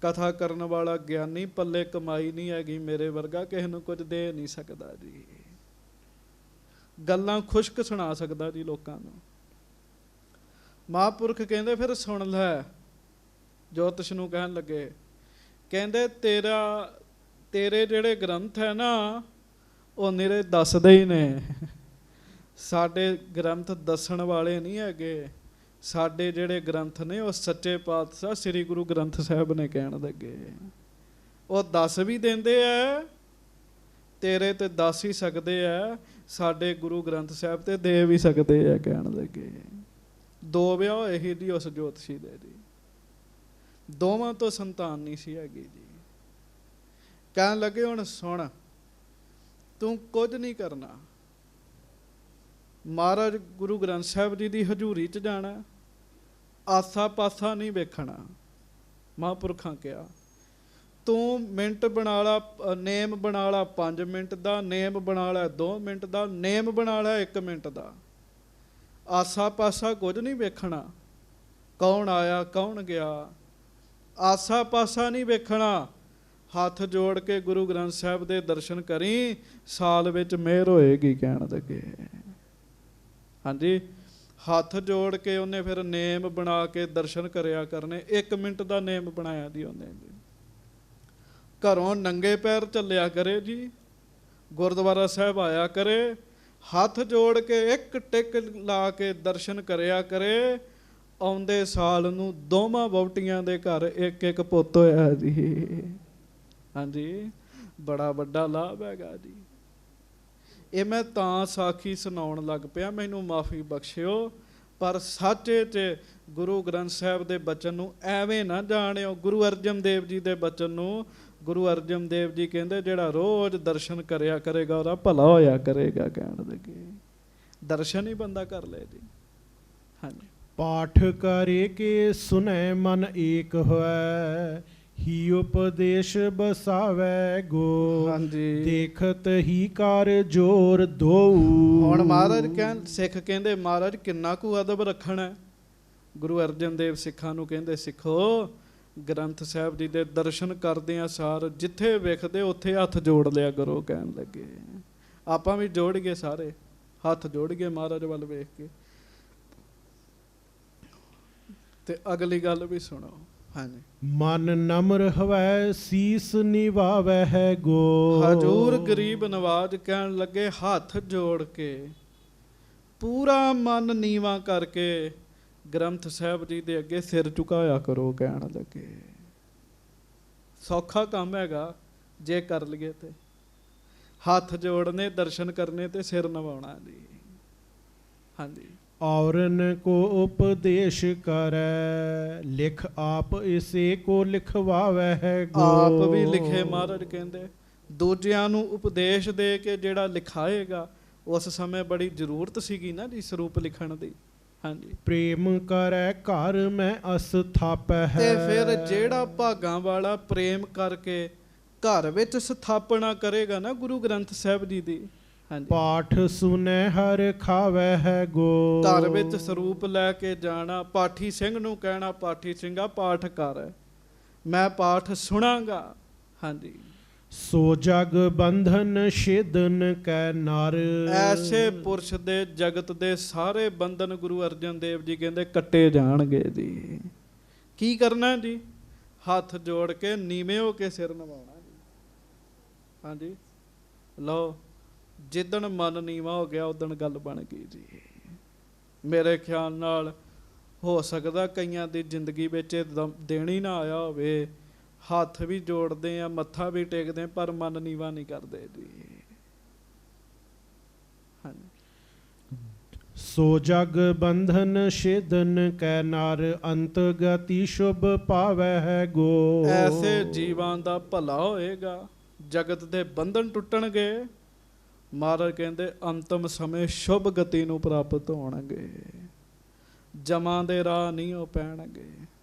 ਕਥਾ ਕਰਨ ਵਾਲਾ ਗਿਆਨੀ ਪੱਲੇ ਕਮਾਈ ਨਹੀਂ ਹੈਗੀ, ਮੇਰੇ ਵਰਗਾ ਕਿਸੇ ਨੂੰ ਕੁਝ ਦੇ ਨਹੀਂ ਸਕਦਾ ਜੀ। ਗੱਲਾਂ ਖੁਸ਼ਕ ਸੁਣਾ ਸਕਦਾ ਜੀ ਲੋਕਾਂ ਨੂੰ। ਮਹਾਂਪੁਰਖ ਕਹਿੰਦੇ ਫਿਰ ਸੁਣ ਲੈ। ਜੋਤਿਸ਼ ਨੂੰ ਕਹਿਣ ਲੱਗੇ, ਕਹਿੰਦੇ ਤੇਰੇ ਜਿਹੜੇ ਗ੍ਰੰਥ ਹੈ ਨਾ ਉਹ ਨਿਰੇ ਦੱਸਦੇ ਹੀ ਨੇ। ਸਾਡੇ ਗ੍ਰੰਥ ਦੱਸਣ ਵਾਲੇ ਨਹੀਂ ਹੈਗੇ। ਸਾਡੇ ਜਿਹੜੇ ਗ੍ਰੰਥ ਨੇ ਉਹ ਸੱਚੇ ਪਾਤਸ਼ਾਹ ਸ੍ਰੀ ਗੁਰੂ ਗ੍ਰੰਥ ਸਾਹਿਬ ਨੇ ਕਹਿਣ ਲੱਗੇ। ਉਹ ਦੱਸ ਵੀ ਦਿੰਦੇ ਆ, ਤੇਰੇ ਤੇ ਦੱਸ ਹੀ ਸਕਦੇ ਆ, ਸਾਡੇ ਗੁਰੂ ਗ੍ਰੰਥ ਸਾਹਿਬ ਤੇ ਦੇ ਵੀ ਸਕਦੇ ਆ। ਕਹਿਣ ਲੱਗੇ 2 ਵਿਆਹ ਹੋਏ ਸੀ ਜੀ ਉਸ ਜੋਤਸ਼ੀ ਦੇ ਜੀ, ਦੋਵਾਂ ਤੋਂ ਸੰਤਾਨ ਨਹੀਂ ਸੀ ਹੈਗੀ ਜੀ। ਕਹਿਣ ਲੱਗੇ ਹੁਣ ਸੁਣ, ਤੂੰ ਕੁਝ ਨਹੀਂ ਕਰਨਾ, ਮਹਾਰਾਜ ਗੁਰੂ ਗ੍ਰੰਥ ਸਾਹਿਬ ਜੀ ਦੀ ਹਜ਼ੂਰੀ 'ਚ ਜਾਣਾ, ਆਸਾ ਪਾਸਾ ਨਹੀਂ ਵੇਖਣਾ। ਮਹਾਂਪੁਰਖਾਂ ਕਿਹਾ ਤੂੰ ਮਿੰਟ ਬਣਾ ਲਾ, ਨੇਮ ਬਣਾ ਲਾ 5 ਮਿੰਟ ਦਾ, ਨੇਮ ਬਣਾ ਲਾ 2 ਮਿੰਟ ਦਾ, ਨੇਮ ਬਣਾ ਲਾ 1 ਮਿੰਟ ਦਾ। ਆਸਾ ਪਾਸਾ ਕੁਝ ਨਹੀਂ ਵੇਖਣਾ, ਕੌਣ ਆਇਆ ਕੌਣ ਗਿਆ, ਆਸਾ ਪਾਸਾ ਨਹੀਂ ਵੇਖਣਾ। ਹੱਥ ਜੋੜ ਕੇ ਗੁਰੂ ਗ੍ਰੰਥ ਸਾਹਿਬ ਦੇ ਦਰਸ਼ਨ ਕਰੀ, ਸਾਲ ਵਿੱਚ ਮਿਹਰ ਹੋਏਗੀ। ਕਹਿਣ ਲੱਗੇ ਹਾਂਜੀ, ਹੱਥ ਜੋੜ ਕੇ ਉਹਨੇ ਫਿਰ ਨੇਮ ਬਣਾ ਕੇ ਦਰਸ਼ਨ ਕਰਿਆ ਕਰਨੇ। 1 ਮਿੰਟ ਦਾ ਨੇਮ ਬਣਾਇਆ ਜੀ ਉਹਨੇ ਜੀ। ਘਰੋਂ ਨੰਗੇ ਪੈਰ ਚੱਲਿਆ ਕਰੇ ਜੀ, ਗੁਰਦੁਆਰਾ ਸਾਹਿਬ ਆਇਆ ਕਰੇ, ਹੱਥ ਜੋੜ ਕੇ 1 ਟਿਕ ਲਾ ਕੇ ਦਰਸ਼ਨ ਕਰਿਆ ਕਰੇ। ਆਉਂਦੇ ਸਾਲ ਨੂੰ ਦੋਵਾਂ ਵਹੁਟੀਆਂ ਦੇ ਘਰ 1-1 ਪੁੱਤ ਹੋਇਆ ਜੀ। ਹਾਂਜੀ, ਬੜਾ ਵੱਡਾ ਲਾਭ ਹੈਗਾ ਜੀ। ਇਹ ਮੈਂ ਤਾਂ ਸਾਖੀ ਸੁਣਾਉਣ ਲੱਗ ਪਿਆ, ਮੈਨੂੰ ਮਾਫੀ ਬਖਸ਼ਿਓ, ਪਰ ਸੱਚੇ 'ਚ ਗੁਰੂ ਗ੍ਰੰਥ ਸਾਹਿਬ ਦੇ ਬਚਨ ਨੂੰ ਐਵੇਂ ਨਾ ਜਾਣਿਓ। ਗੁਰੂ ਅਰਜਨ ਦੇਵ ਜੀ ਦੇ ਬਚਨ ਨੂੰ, ਗੁਰੂ ਅਰਜਨ ਦੇਵ ਜੀ ਕਹਿੰਦੇ ਜਿਹੜਾ ਰੋਜ਼ ਦਰਸ਼ਨ ਕਰਿਆ ਕਰੇਗਾ ਉਹਦਾ ਭਲਾ ਹੋਇਆ ਕਰੇਗਾ। ਕਹਿਣ ਲੱਗੇ ਦਰਸ਼ਨ ਹੀ ਬੰਦਾ ਕਰ ਲੈ ਜੀ। ਹਾਂਜੀ, ਪਾਠ ਕਰੇ ਕੇ ਸੁਨੈ ਮਨ ਏਕ ਹੋਇ, ਹੀ ਉਪਦੇਸ਼ ਬਸਾਵੈ ਗੋ। ਹਾਂਜੀ, ਦੇਖਤ ਹੀ ਕਰ ਜੋਰ ਦੋਊ। ਹੁਣ ਮਹਾਰਾਜ ਸਿੱਖ ਕਹਿੰਦੇ ਮਹਾਰਾਜ ਕਿੰਨਾ ਕੁ ਅਦਬ ਰੱਖਣਾ। ਗੁਰੂ ਅਰਜਨ ਦੇਵ ਸਿੱਖਾਂ ਨੂੰ ਕਹਿੰਦੇ ਸਿੱਖੋ, ਗ੍ਰੰਥ ਸਾਹਿਬ ਜੀ ਦੇ ਦਰਸ਼ਨ ਕਰਦੇ ਆ ਸਾਰ ਜਿੱਥੇ ਵੇਖਦੇ ਉੱਥੇ ਹੱਥ ਜੋੜ ਲਿਆ ਕਰੋ। ਕਹਿਣ ਲੱਗੇ ਆਪਾਂ ਵੀ ਜੋੜ ਗਏ, ਸਾਰੇ ਹੱਥ ਜੋੜ ਗਏ ਮਹਾਰਾਜ ਵੱਲ ਵੇਖ ਕੇ। ਤੇ ਅਗਲੀ ਗੱਲ ਵੀ ਸੁਣੋ। ਹਾਂਜੀ, ਮਨ ਨਮਰ ਹਵੈ ਸੀਸ ਨਿਵਾਵੈ ਹੈ ਗੋ। ਹਜੂਰ ਗਰੀਬ ਨਵਾਜ ਕਹਿਣ ਲੱਗੇ ਹੱਥ ਜੋੜ ਕੇ ਪੂਰਾ ਮਨ ਨੀਵਾਂ ਕਰਕੇ ਗ੍ਰੰਥ ਸਾਹਿਬ ਜੀ ਦੇ ਅੱਗੇ ਸਿਰ ਝੁਕਾਇਆ ਕਰੋ। ਕਹਿਣ ਲੱਗੇ ਸੌਖਾ ਕੰਮ ਹੈਗਾ ਜੇ ਕਰ ਲਈਏ ਤੇ, ਹੱਥ ਜੋੜਨੇ, ਦਰਸ਼ਨ ਕਰਨੇ ਤੇ ਸਿਰ ਨਵਾਉਣਾ ਜੀ। ਹਾਂਜੀ। ਔਰਨ ਕੋ ਉਪਦੇਸ਼ ਕਰੈ, ਲਿਖ ਆਪ ਇਸੇ ਕੋ ਲਿਖਵਾਵੈ ਹੈ ਗੋ। ਆਪ ਵੀ ਲਿਖੇ, ਮਹਾਰਾਜ ਕਹਿੰਦੇ ਦੂਜਿਆਂ ਨੂੰ ਉਪਦੇਸ਼ ਦੇ ਕੇ ਜਿਹੜਾ ਲਿਖਾਏਗਾ, ਉਸ ਸਮੇਂ ਬੜੀ ਜ਼ਰੂਰਤ ਸੀਗੀ ਨਾ ਜੀ ਸਰੂਪ ਲਿਖਣ ਦੀ। ਹਾਂਜੀ। ਪ੍ਰੇਮ ਕਰੈ ਘਰ ਮੈਂ ਅਸਥਾਪੈ ਹੈ। ਤੇ ਫਿਰ ਜਿਹੜਾ ਭਾਗਾਂ ਵਾਲਾ ਪ੍ਰੇਮ ਕਰਕੇ ਘਰ ਵਿੱਚ ਸਥਾਪਨਾ ਕਰੇਗਾ ਨਾ ਗੁਰੂ ਗ੍ਰੰਥ ਸਾਹਿਬ ਜੀ ਦੀ। ਹਾਂਜੀ। ਪਾਠ ਸੁਨੈ ਹਰ ਖਾਵੈ ਹੈ ਗੋ। ਘਰ ਵਿੱਚ ਸਰੂਪ ਲੈ ਕੇ ਜਾਣਾ, ਪਾਠੀ ਸਿੰਘ ਨੂੰ ਕਹਿਣਾ, ਪਾਠੀ ਸਿੰਘਾ ਪਾਠ ਕਰ, ਮੈਂ ਪਾਠ ਸੁਣਾਂਗਾ। ਹਾਂਜੀ। ਸੋ ਜਗ ਬੰਧਨ ਛੇਦਨ ਕੈ ਨਰ। ਐਸੇ ਪੁਰਸ਼ ਦੇ ਜਗਤ ਦੇ ਸਾਰੇ ਬੰਧਨ ਗੁਰੂ ਅਰਜਨ ਦੇਵ ਜੀ ਕਹਿੰਦੇ ਕੱਟੇ ਜਾਣਗੇ ਜੀ। ਕੀ ਕਰਨਾ ਜੀ? ਹੱਥ ਜੋੜ ਕੇ ਨੀਵੇਂ ਹੋ ਕੇ ਸਿਰ ਨਵਾਉਣਾ ਜੀ। ਹਾਂਜੀ। ਲਓ, ਜਿੱਦਣ ਮਨ ਨੀਵਾਂ ਹੋ ਗਿਆ ਉਦਣ ਗੱਲ ਬਣ ਗਈ ਜੀ। ਮੇਰੇ ਖਿਆਲ ਨਾਲ ਹੋ ਸਕਦਾ ਕਈਆਂ ਦੀ ਜ਼ਿੰਦਗੀ ਵਿੱਚ ਦਿਨ ਹੀ ਨਾ ਆਇਆ ਹੋਵੇ, ਹੱਥ ਵੀ ਜੋੜਦੇ ਆ, ਮੱਥਾ ਵੀ ਟੇਕਦੇ ਆ, ਪਰ ਮਨ ਨੀਵਾਂ ਨਹੀਂ ਕਰਦੇ ਜੀ। ਹਾਂਜੀ। ਸੋ ਜਗ ਬੰਧਨ ਛੇਦਨ ਕੈ ਨਰ, ਅੰਤ ਗਤੀ ਸ਼ੁਭ ਪਾਵੈ ਹੈ ਗੋ। ਐਸੇ ਜੀਵਾਂ ਦਾ ਭਲਾ ਹੋਏਗਾ, ਜਗਤ ਦੇ ਬੰਧਨ ਟੁੱਟਣਗੇ। ਮਹਾਰਾਜ ਕਹਿੰਦੇ ਅੰਤਮ ਸਮੇਂ ਸ਼ੁਭ ਗਤੀ ਨੂੰ ਪ੍ਰਾਪਤ ਹੋਣਗੇ, ਜਮਾਂ ਦੇ ਰਾਹ ਨਹੀਂ ਉਹ ਪੈਣਗੇ।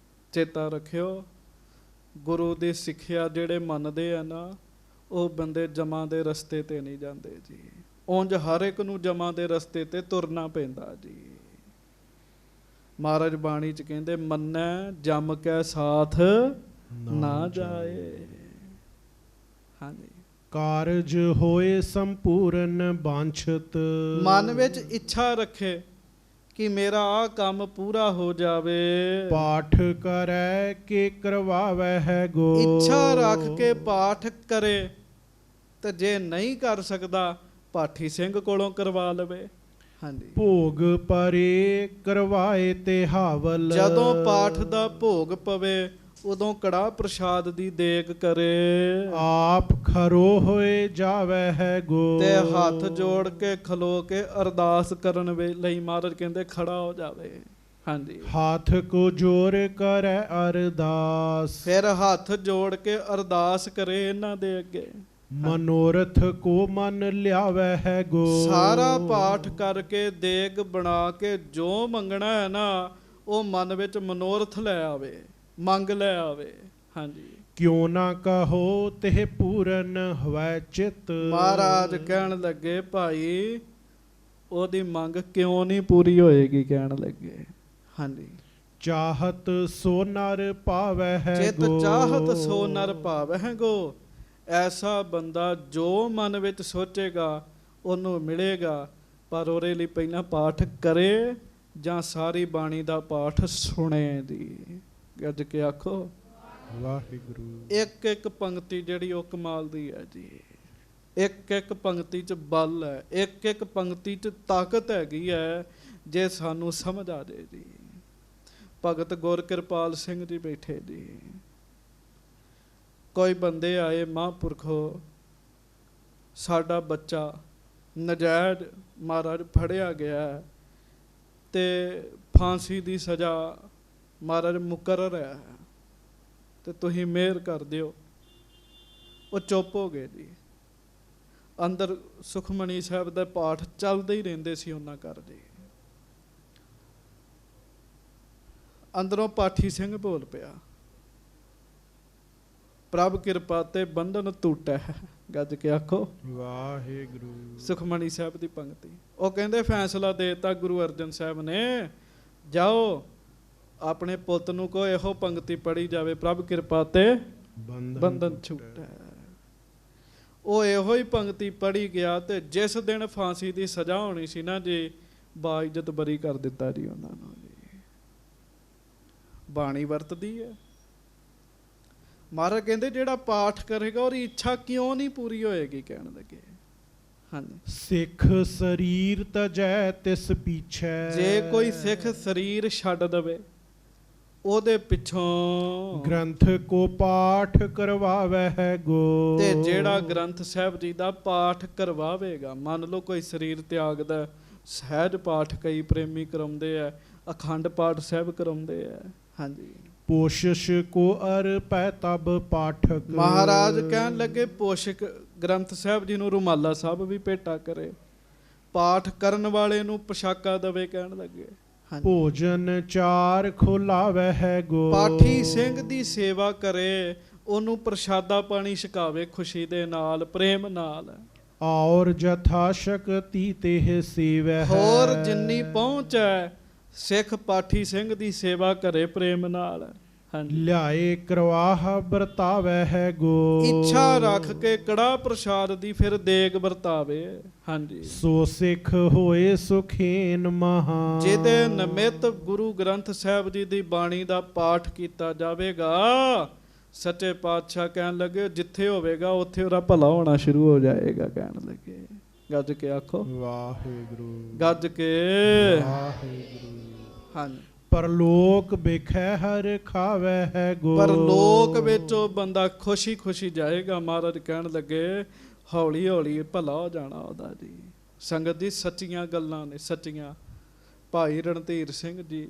ਚੇਤਾ ਰੱਖਿਓ, ਗੁਰੂ ਦੀ ਸਿੱਖਿਆ ਜਿਹੜੇ ਮੰਨਦੇ ਆ ਨਾ, ਉਹ ਬੰਦੇ ਜਮਾਂ ਦੇ ਰਸਤੇ ਤੇ ਨਹੀਂ ਜਾਂਦੇ ਜੀ। ਉਂਝ ਹਰ ਇੱਕ ਨੂੰ ਜਮਾਂ ਦੇ ਰਸਤੇ ਤੇ ਤੁਰਨਾ ਪੈਂਦਾ ਜੀ। ਮਹਾਰਾਜ ਬਾਣੀ ਚ ਕਹਿੰਦੇ ਮੰਨੈ ਜਮ ਕੈ ਸਾਥ ਨਾ ਜਾਏ। ਹਾਂਜੀ। ਕਾਰਜ ਹੋਏ ਸੰਪੂਰਨ ਬਾਂਛਤ। ਮਨ ਵਿੱਚ ਇੱਛਾ ਰੱਖੇ ਕਿ ਮੇਰਾ ਆਹ ਕੰਮ ਪੂਰਾ ਹੋ ਜਾਵੇ। ਪਾਠ ਕਰੈ ਕੇ ਕਰਵਾਵੈ ਹੈ ਗੋ। ਇੱਛਾ ਰੱਖ ਕੇ ਪਾਠ ਕਰੇ, ਤੇ ਜੇ ਨਹੀਂ ਕਰ ਸਕਦਾ ਪਾਠੀ ਸਿੰਘ ਕੋਲੋਂ ਕਰਵਾ ਲਵੇ। ਹਾਂਜੀ। ਭੋਗ ਪਰੇ ਕਰਵਾਏ ਤੇ ਹਾਵਲ। ਜਦੋਂ ਪਾਠ ਦਾ ਭੋਗ ਪਵੇ ਉਦੋਂ ਕੜਾਹ ਪ੍ਰਸ਼ਾਦ ਦੀ ਦੇਗ ਕਰੇ। ਆਪ ਖਰੋ ਹੋਏ ਜਾਵੈ ਹੈ ਗੋ। ਤੇ ਹੱਥ ਜੋੜ ਕੇ ਖਲੋ ਕੇ ਅਰਦਾਸ ਕਰਨ ਲਈ ਮਹਾਰਾਜ ਕਹਿੰਦੇ ਖੜਾ ਹੋ ਜਾਵੇ। ਹਾਂਜੀ। ਹਾਥ ਕੋ ਜੋਰ ਕਰੈ ਅਰਦਾਸ। ਫਿਰ ਹੱਥ ਜੋੜ ਕੇ ਅਰਦਾਸ ਕਰੇ ਇਹਨਾਂ ਦੇ ਅੱਗੇ। ਮਨੋਰਥ ਕੋ ਮਨ ਲਿਆਵੈ ਹੈ ਗੋ। ਸਾਰਾ ਪਾਠ ਕਰਕੇ ਦੇਗ ਬਣਾ ਕੇ ਜੋ ਮੰਗਣਾ ਹੈ ਨਾ, ਉਹ ਮਨ ਵਿੱਚ ਮਨੋਰਥ ਲੈ ਆਵੇ, ਮੰਗ ਲੈ ਆਵੇ। ਹਾਂਜੀ। ਕਿਉ ਨਾ ਕਹੋ ਤੇ ਪੂਰਨ ਹਵੈ ਚਿਤ। ਮਹਾਰਾਜ ਕਹਿਣ ਲੱਗੇ ਭਾਈ ਉਹਦੀ ਮੰਗ ਕਿਉਂ ਨਹੀਂ ਪੂਰੀ ਹੋਏਗੀ? ਕਹਿਣ ਲੱਗੇ ਹਾਂਜੀ। ਚਾਹਤ ਸੋ ਨਰ ਪਾਵੈ ਹੈ ਚਿਤ ਗੋ। ਚਾਹਤ ਸੋ ਨਰ ਪਾਵੈ ਹੈ ਗੋ। ਐਸਾ ਬੰਦਾ ਜੋ ਮਨ ਵਿੱਚ ਸੋਚੇਗਾ ਉਹਨੂੰ ਮਿਲੇਗਾ, ਪਰ ਉਹਦੇ ਲਈ ਪਹਿਲਾਂ ਪਾਠ ਕਰੇ ਜਾਂ ਸਾਰੀ ਬਾਣੀ ਦਾ ਪਾਠ ਸੁਣੇ ਜੀ। ਗੱਜ ਕੇ ਆਖੋ ਵਾਹਿਗੁਰੂ। ਇੱਕ ਇੱਕ ਪੰਕਤੀ ਜਿਹੜੀ ਉਹ ਕਮਾਲ ਦੀ ਹੈ ਜੀ। ਇੱਕ ਇੱਕ ਪੰਕਤੀ 'ਚ ਬਲ ਹੈ, ਇੱਕ ਇੱਕ ਪੰਕਤੀ 'ਚ ਤਾਕਤ ਹੈਗੀ ਹੈ, ਜੇ ਸਾਨੂੰ ਸਮਝ ਆ ਜਾਏ ਜੀ। ਭਗਤ ਗੁਰ ਕਿਰਪਾਲ ਸਿੰਘ ਜੀ ਬੈਠੇ ਜੀ। ਕੋਈ ਬੰਦੇ ਆਏ, ਮਹਾਂਪੁਰਖੋ ਸਾਡਾ ਬੱਚਾ ਨਜਾਇਜ਼ ਮਹਾਰਾਜ ਫੜਿਆ ਗਿਆ ਤੇ ਫਾਂਸੀ ਦੀ ਸਜ਼ਾ ਮਹਾਰਾਜ ਮੁਕਰਰ ਹੈ, ਤੇ ਤੁਸੀਂ ਮਿਹਰ ਕਰ ਦਿਓ। ਉਹ ਚੁੱਪ ਹੋ ਗਏ ਜੀ। ਅੰਦਰ ਸੁਖਮਨੀ ਸਾਹਿਬ ਦਾ ਪਾਠ ਚੱਲਦੇ ਹੀ ਰਹਿੰਦੇ ਸੀ ਉਹਨਾਂ ਘਰ ਜੀ। ਅੰਦਰੋਂ ਪਾਠੀ ਸਿੰਘ ਬੋਲ ਪਿਆ, ਪ੍ਰਭ ਕਿਰਪਾ ਤੇ ਬੰਧਨ ਟੁੱਟੈ। ਗੱਜ ਕੇ ਆਖੋ ਵਾਹਿਗੁਰੂ। ਸੁਖਮਨੀ ਸਾਹਿਬ ਦੀ ਪੰਕਤੀ। ਉਹ ਕਹਿੰਦੇ ਫੈਸਲਾ ਦੇਤਾ ਗੁਰੂ ਅਰਜਨ ਸਾਹਿਬ ਨੇ, ਜਾਓ ਆਪਣੇ ਪੁੱਤ ਨੂੰ ਕੋ ਇਹੋ ਪੰਕਤੀ ਪੜ੍ਹੀ ਜਾਵੇ, ਪ੍ਰਭ ਕਿਰਪਾ ਤੇ ਬੰਧਨ ਛੁੱਟੈ। ਉਹ ਇਹੋ ਹੀ ਪੰਕਤੀ ਪੜ੍ਹੀ ਗਿਆ, ਤੇ ਜਿਸ ਦਿਨ ਫਾਂਸੀ ਦੀ ਸਜ਼ਾ ਹੋਣੀ ਸੀ ਨਾ ਜੀ, ਬਾਇਜ਼ਤ ਬਰੀ ਕਰ ਦਿੱਤਾ ਜੀ ਉਹਨਾਂ ਨੂੰ ਜੀ। ਬਾਣੀ ਵਰਤਦੀ ਹੈ। ਮਹਾਰਾਜ ਕਹਿੰਦੇ ਜਿਹੜਾ ਪਾਠ ਕਰੇਗਾ ਉਹਦੀ ਇੱਛਾ ਕਿਉਂ ਨਹੀਂ ਪੂਰੀ ਹੋਏਗੀ? ਕਹਿਣ ਲੱਗੇ ਹਾਂਜੀ। ਸਿੱਖ ਸਰੀਰ ਤਜੈ ਤਿਸ ਪੀਛੈ। ਜੇ ਕੋਈ ਸਿੱਖ ਸਰੀਰ ਛੱਡ ਦਵੇ ਉਹਦੇ ਪਿੱਛੋਂ ਗ੍ਰੰਥ ਕੋ ਪਾਠ ਕਰਵਾਵੈ ਹੈ ਗੋ। ਤੇ ਜਿਹੜਾ ਗ੍ਰੰਥ ਸਾਹਿਬ ਜੀ ਦਾ ਪਾਠ ਕਰਵਾਵੇਗਾ, ਮੰਨ ਲਓ ਕੋਈ ਸਰੀਰ ਤਿਆਗਦਾ, ਸਹਿਜ ਪਾਠ ਕਈ ਪ੍ਰੇਮੀ ਕਰਾਉਂਦੇ ਆ, ਅਖੰਡ ਪਾਠ ਸਾਹਿਬ ਕਰਾਉਂਦੇ ਆ। ਹਾਂਜੀ। ਪੋਸ਼ਿਸ਼ ਕੋ ਅਰਪੈ ਤਬ ਪਾਠਕ। ਮਹਾਰਾਜ ਕਹਿਣ ਲੱਗੇ ਪੋਸ਼ਕ ਗ੍ਰੰਥ ਸਾਹਿਬ ਜੀ ਨੂੰ ਰੁਮਾਲਾ ਸਾਹਿਬ ਵੀ ਭੇਟਾ ਕਰੇ, ਪਾਠ ਕਰਨ ਵਾਲੇ ਨੂੰ ਪੋਸ਼ਾਕਾ ਦਵੇ, ਕਹਿਣ ਲੱਗੇ। ਹਾਂਜੀ। ਭੋਜਨ ਚਾਰ ਖੁਲਾਵੈ ਹੈ ਗੋ। ਪਾਠੀ ਸਿੰਘ ਦੀ ਸੇਵਾ ਕਰੇ, ਉਹਨੂੰ ਪ੍ਰਸ਼ਾਦਾ ਪਾਣੀ ਛਕਾਵੇ ਖੁਸ਼ੀ ਦੇ ਨਾਲ, ਪ੍ਰੇਮ ਨਾਲ। ਔਰ ਜਥਾ ਸ਼ਕਤੀ ਤੇ ਸੇਵੈ ਹੈ। ਹੋਰ ਜਿੰਨੀ ਪਹੁੰਚ ਹੈ ਸਿੱਖ ਪਾਠੀ ਸਿੰਘ ਦੀ ਸੇਵਾ ਕਰੇ ਪ੍ਰੇਮ ਨਾਲ। ਹਾਂਜੀ। ਲਿਆਏ ਕਰਵਾਹ ਵਰਤਾਵੈ ਹੈ ਗੋ। ਇੱਛਾ ਰੱਖ ਕੇ ਕੜਾ ਪ੍ਰਸ਼ਾਦ ਦੀ ਫਿਰ ਦੇਗ ਵਰਤਾਵੇ। ਹਾਂਜੀ। ਸੋ ਸਿੱਖ ਹੋਏ ਸੁਖੇਨ ਮਹਾ। ਜਿਹਦੇ ਨਿਮਿਤ ਗੁਰੂ ਗ੍ਰੰਥ ਸਾਹਿਬ ਜੀ ਦੀ ਬਾਣੀ ਦਾ ਪਾਠ ਕੀਤਾ ਜਾਵੇਗਾ, ਸੱਚੇ ਪਾਤਸ਼ਾਹ ਕਹਿਣ ਲੱਗੇ ਜਿੱਥੇ ਹੋਵੇਗਾ ਉੱਥੇ ਉਹਦਾ ਭਲਾ ਹੋਣਾ ਸ਼ੁਰੂ ਹੋ ਜਾਏਗਾ। ਕਹਿਣ ਲੱਗੇ ਗੱਜ ਕੇ ਆਖੋ ਵਾਹਿਗੁਰੂ। ਗੱਜ ਕੇ ਵਾਹਿਗੁਰੂ। ਹਾਂਜੀ। ਪਰਲੋਕ ਵੇਖੈ ਹਰ ਖਾਵੈ ਹੈ ਗੋ। ਪਰਲੋਕ ਵਿੱਚ ਉਹ ਬੰਦਾ ਖੁਸ਼ੀ ਖੁਸ਼ੀ ਜਾਏਗਾ। ਮਹਾਰਾਜ ਕਹਿਣ ਲੱਗੇ ਹੌਲੀ ਹੌਲੀ ਭਲਾ ਹੋ ਜਾਣਾ ਉਹਦਾ ਜੀ। ਸੰਗਤ ਜੀ ਸੱਚੀਆਂ ਗੱਲਾਂ ਨੇ, ਸੱਚੀਆਂ। ਭਾਈ ਰਣਧੀਰ ਸਿੰਘ ਜੀ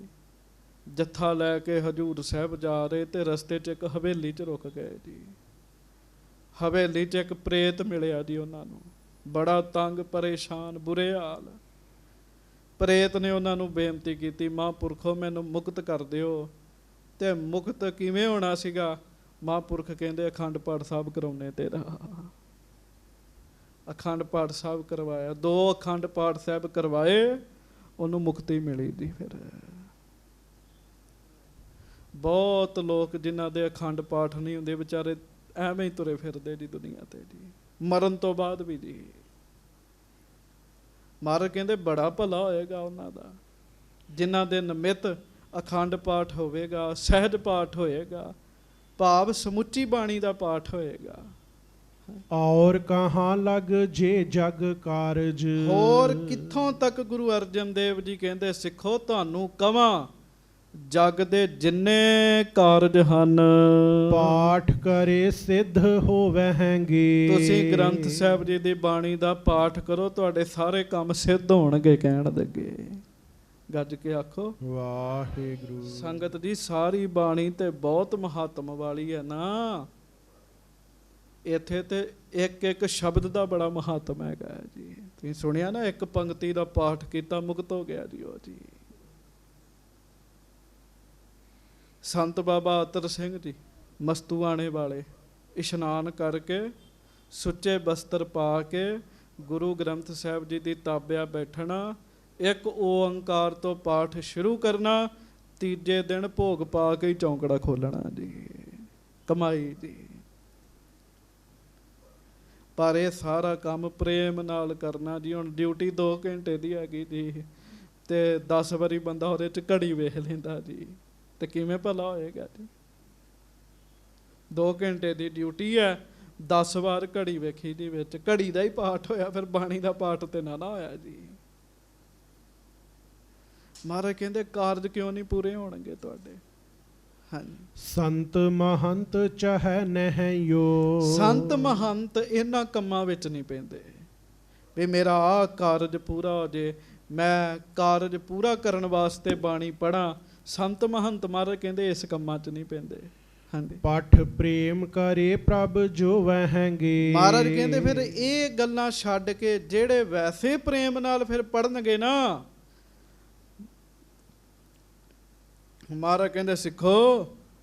ਜੱਥਾ ਲੈ ਕੇ ਹਜੂਰ ਸਾਹਿਬ ਜਾ ਰਹੇ ਤੇ ਰਸਤੇ 'ਚ ਇੱਕ ਹਵੇਲੀ 'ਚ ਰੁਕ ਗਏ ਜੀ। ਹਵੇਲੀ 'ਚ ਇੱਕ ਪ੍ਰੇਤ ਮਿਲਿਆ ਜੀ ਉਹਨਾਂ ਨੂੰ, ਬੜਾ ਤੰਗ ਪਰੇਸ਼ਾਨ, ਬੁਰੇ ਹਾਲ। ਪ੍ਰੇਤ ਨੇ ਉਹਨਾਂ ਨੂੰ ਬੇਨਤੀ ਕੀਤੀ, ਮਹਾਂਪੁਰਖੋ ਮੈਨੂੰ ਮੁਕਤ ਕਰ ਦਿਓ। ਤੇ ਮੁਕਤ ਕਿਵੇਂ ਹੋਣਾ ਸੀਗਾ? ਮਹਾਂਪੁਰਖ ਕਹਿੰਦੇ ਅਖੰਡ ਪਾਠ ਸਾਹਿਬ ਕਰਾਉਣੇ ਤੇਰਾ। ਅਖੰਡ ਪਾਠ ਸਾਹਿਬ ਕਰਵਾਇਆ, 2 ਅਖੰਡ ਪਾਠ ਸਾਹਿਬ ਕਰਵਾਏ, ਉਹਨੂੰ ਮੁਕਤੀ ਮਿਲੀ ਜੀ। ਫਿਰ ਬਹੁਤ ਲੋਕ ਜਿਨ੍ਹਾਂ ਦੇ ਅਖੰਡ ਪਾਠ ਨਹੀਂ ਹੁੰਦੇ ਵਿਚਾਰੇ ਐਵੇਂ ਹੀ ਤੁਰੇ ਫਿਰਦੇ ਜੀ ਦੁਨੀਆ ਤੇ ਜੀ, ਮਰਨ ਤੋਂ ਬਾਅਦ ਵੀ ਜੀ। ਮਹਾਰਾਜ ਕਹਿੰਦੇ ਬੜਾ ਭਲਾ ਹੋਏਗਾ ਉਹਨਾਂ ਦਾ ਜਿਨ੍ਹਾਂ ਦੇ ਨਿਮਿਤ ਅਖੰਡ ਪਾਠ ਹੋਵੇਗਾ, ਸਹਿਜ ਪਾਠ ਹੋਏਗਾ, ਭਾਵ ਸਮੁੱਚੀ ਬਾਣੀ ਦਾ ਪਾਠ ਹੋਏਗਾ। ਔਰ ਕਹਾਂ ਲਗ ਜੇ ਜਗ ਕਾਰਜ। ਹੋਰ ਕਿੱਥੋਂ ਤੱਕ ਗੁਰੂ ਅਰਜਨ ਦੇਵ ਜੀ ਕਹਿੰਦੇ ਸਿੱਖੋ ਤੁਹਾਨੂੰ ਕਵਾਂ, ਜਗ ਦੇ ਜਿੰਨੇ ਕਾਰਜ ਹਨ ਪਾਠ ਕਰੇ ਸਿੱਧ ਹੋਵਹਿਗੇ। ਤੁਸੀਂ ਗ੍ਰੰਥ ਸਾਹਿਬ ਜੀ ਦੀ ਬਾਣੀ ਦਾ ਪਾਠ ਕਰੋ, ਤੁਹਾਡੇ ਸਾਰੇ ਕੰਮ ਸਿੱਧ ਹੋਣਗੇ। ਕਹਿਣ ਲੱਗੇ ਗੱਜ ਕੇ ਆਖੋ ਵਾਹਿਗੁਰੂ। ਸੰਗਤ ਜੀ ਸਾਰੀ ਬਾਣੀ ਤੇ ਬਹੁਤ ਮਹਾਤਮ ਵਾਲੀ ਹੈ ਨਾ। ਇੱਥੇ ਤੇ ਇੱਕ ਇੱਕ ਸ਼ਬਦ ਦਾ ਬੜਾ ਮਹਾਤਮ ਹੈਗਾ ਜੀ। ਤੁਸੀਂ ਸੁਣਿਆ ਨਾ, ਇੱਕ ਪੰਕਤੀ ਦਾ ਪਾਠ ਕੀਤਾ ਮੁਕਤ ਹੋ ਗਿਆ ਜੀ ਉਹ ਜੀ। ਸੰਤ ਬਾਬਾ ਅਤਰ ਸਿੰਘ ਜੀ ਮਸਤੂਆਣੇ ਵਾਲੇ ਇਸ਼ਨਾਨ ਕਰਕੇ ਸੁੱਚੇ ਬਸਤਰ ਪਾ ਕੇ ਗੁਰੂ ਗ੍ਰੰਥ ਸਾਹਿਬ ਜੀ ਦੀ ਤਾਬਿਆ ਬੈਠਣਾ, ਇੱਕ ਓੰਕਾਰ ਤੋਂ ਪਾਠ ਸ਼ੁਰੂ ਕਰਨਾ, ਤੀਜੇ ਦਿਨ ਭੋਗ ਪਾ ਕੇ ਹੀ ਚੌਂਕੜਾ ਖੋਲਣਾ ਜੀ। ਕਮਾਈ ਜੀ। ਪਰ ਇਹ ਸਾਰਾ ਕੰਮ ਪ੍ਰੇਮ ਨਾਲ ਕਰਨਾ ਜੀ। ਹੁਣ ਡਿਊਟੀ 2 ਘੰਟੇ ਦੀ ਹੈਗੀ ਜੀ ਤੇ 10 ਵਾਰੀ ਬੰਦਾ ਉਹਦੇ 'ਚ ਘੜੀ ਵੇਖ ਲੈਂਦਾ ਜੀ, ਤੇ ਕਿਵੇਂ ਭਲਾ ਹੋਏਗਾ ਜੀ। 2 ਘੰਟੇ ਦੀ ਡਿਊਟੀ ਹੈ, 10 ਵਾਰ ਘੜੀ ਵੇਖੀ ਦੀ, ਵਿੱਚ ਘੜੀ ਦਾ ਹੀ ਪਾਠ ਹੋਇਆ, ਫਿਰ ਬਾਣੀ ਦਾ ਪਾਠ ਤੇ ਨਾ ਹੋਇਆ ਜੀ। ਮਹਾਰਾਜ ਕਹਿੰਦੇ ਕਾਰਜ ਕਿਉਂ ਨਹੀਂ ਪੂਰੇ ਹੋਣਗੇ ਤੁਹਾਡੇ? ਹਾਂਜੀ। ਸੰਤ ਮਹੰਤ ਚਾਹੈ ਨਹਿ ਯੋ। ਸੰਤ ਮਹੰਤ ਇਹਨਾਂ ਕੰਮਾਂ ਵਿੱਚ ਨਹੀਂ ਪੈਂਦੇ ਵੀ ਮੇਰਾ ਆਹ ਕਾਰਜ ਪੂਰਾ ਹੋ ਜੇ, ਮੈਂ ਕਾਰਜ ਪੂਰਾ ਕਰਨ ਵਾਸਤੇ ਬਾਣੀ ਪੜ੍ਹਾਂ। ਸੰਤ ਮਹੰਤ ਮਹਾਰਾਜ ਕਹਿੰਦੇ ਇਸ ਕੰਮਾਂ 'ਚ ਨਹੀਂ ਪੈਂਦੇ। ਹਾਂਜੀ। ਪਠ ਪ੍ਰੇਮ ਕਰੇ ਪ੍ਰਭ ਜੋ ਵਹਿੰਗੇ। ਮਹਾਰਾਜ ਕਹਿੰਦੇ ਫਿਰ ਇਹ ਗੱਲਾਂ ਛੱਡ ਕੇ ਜਿਹੜੇ ਵੈਸੇ ਪ੍ਰੇਮ ਨਾਲ ਫਿਰ ਪੜ੍ਹਨਗੇ ਨਾ, ਮਹਾਰਾਜ ਕਹਿੰਦੇ ਸਿੱਖੋ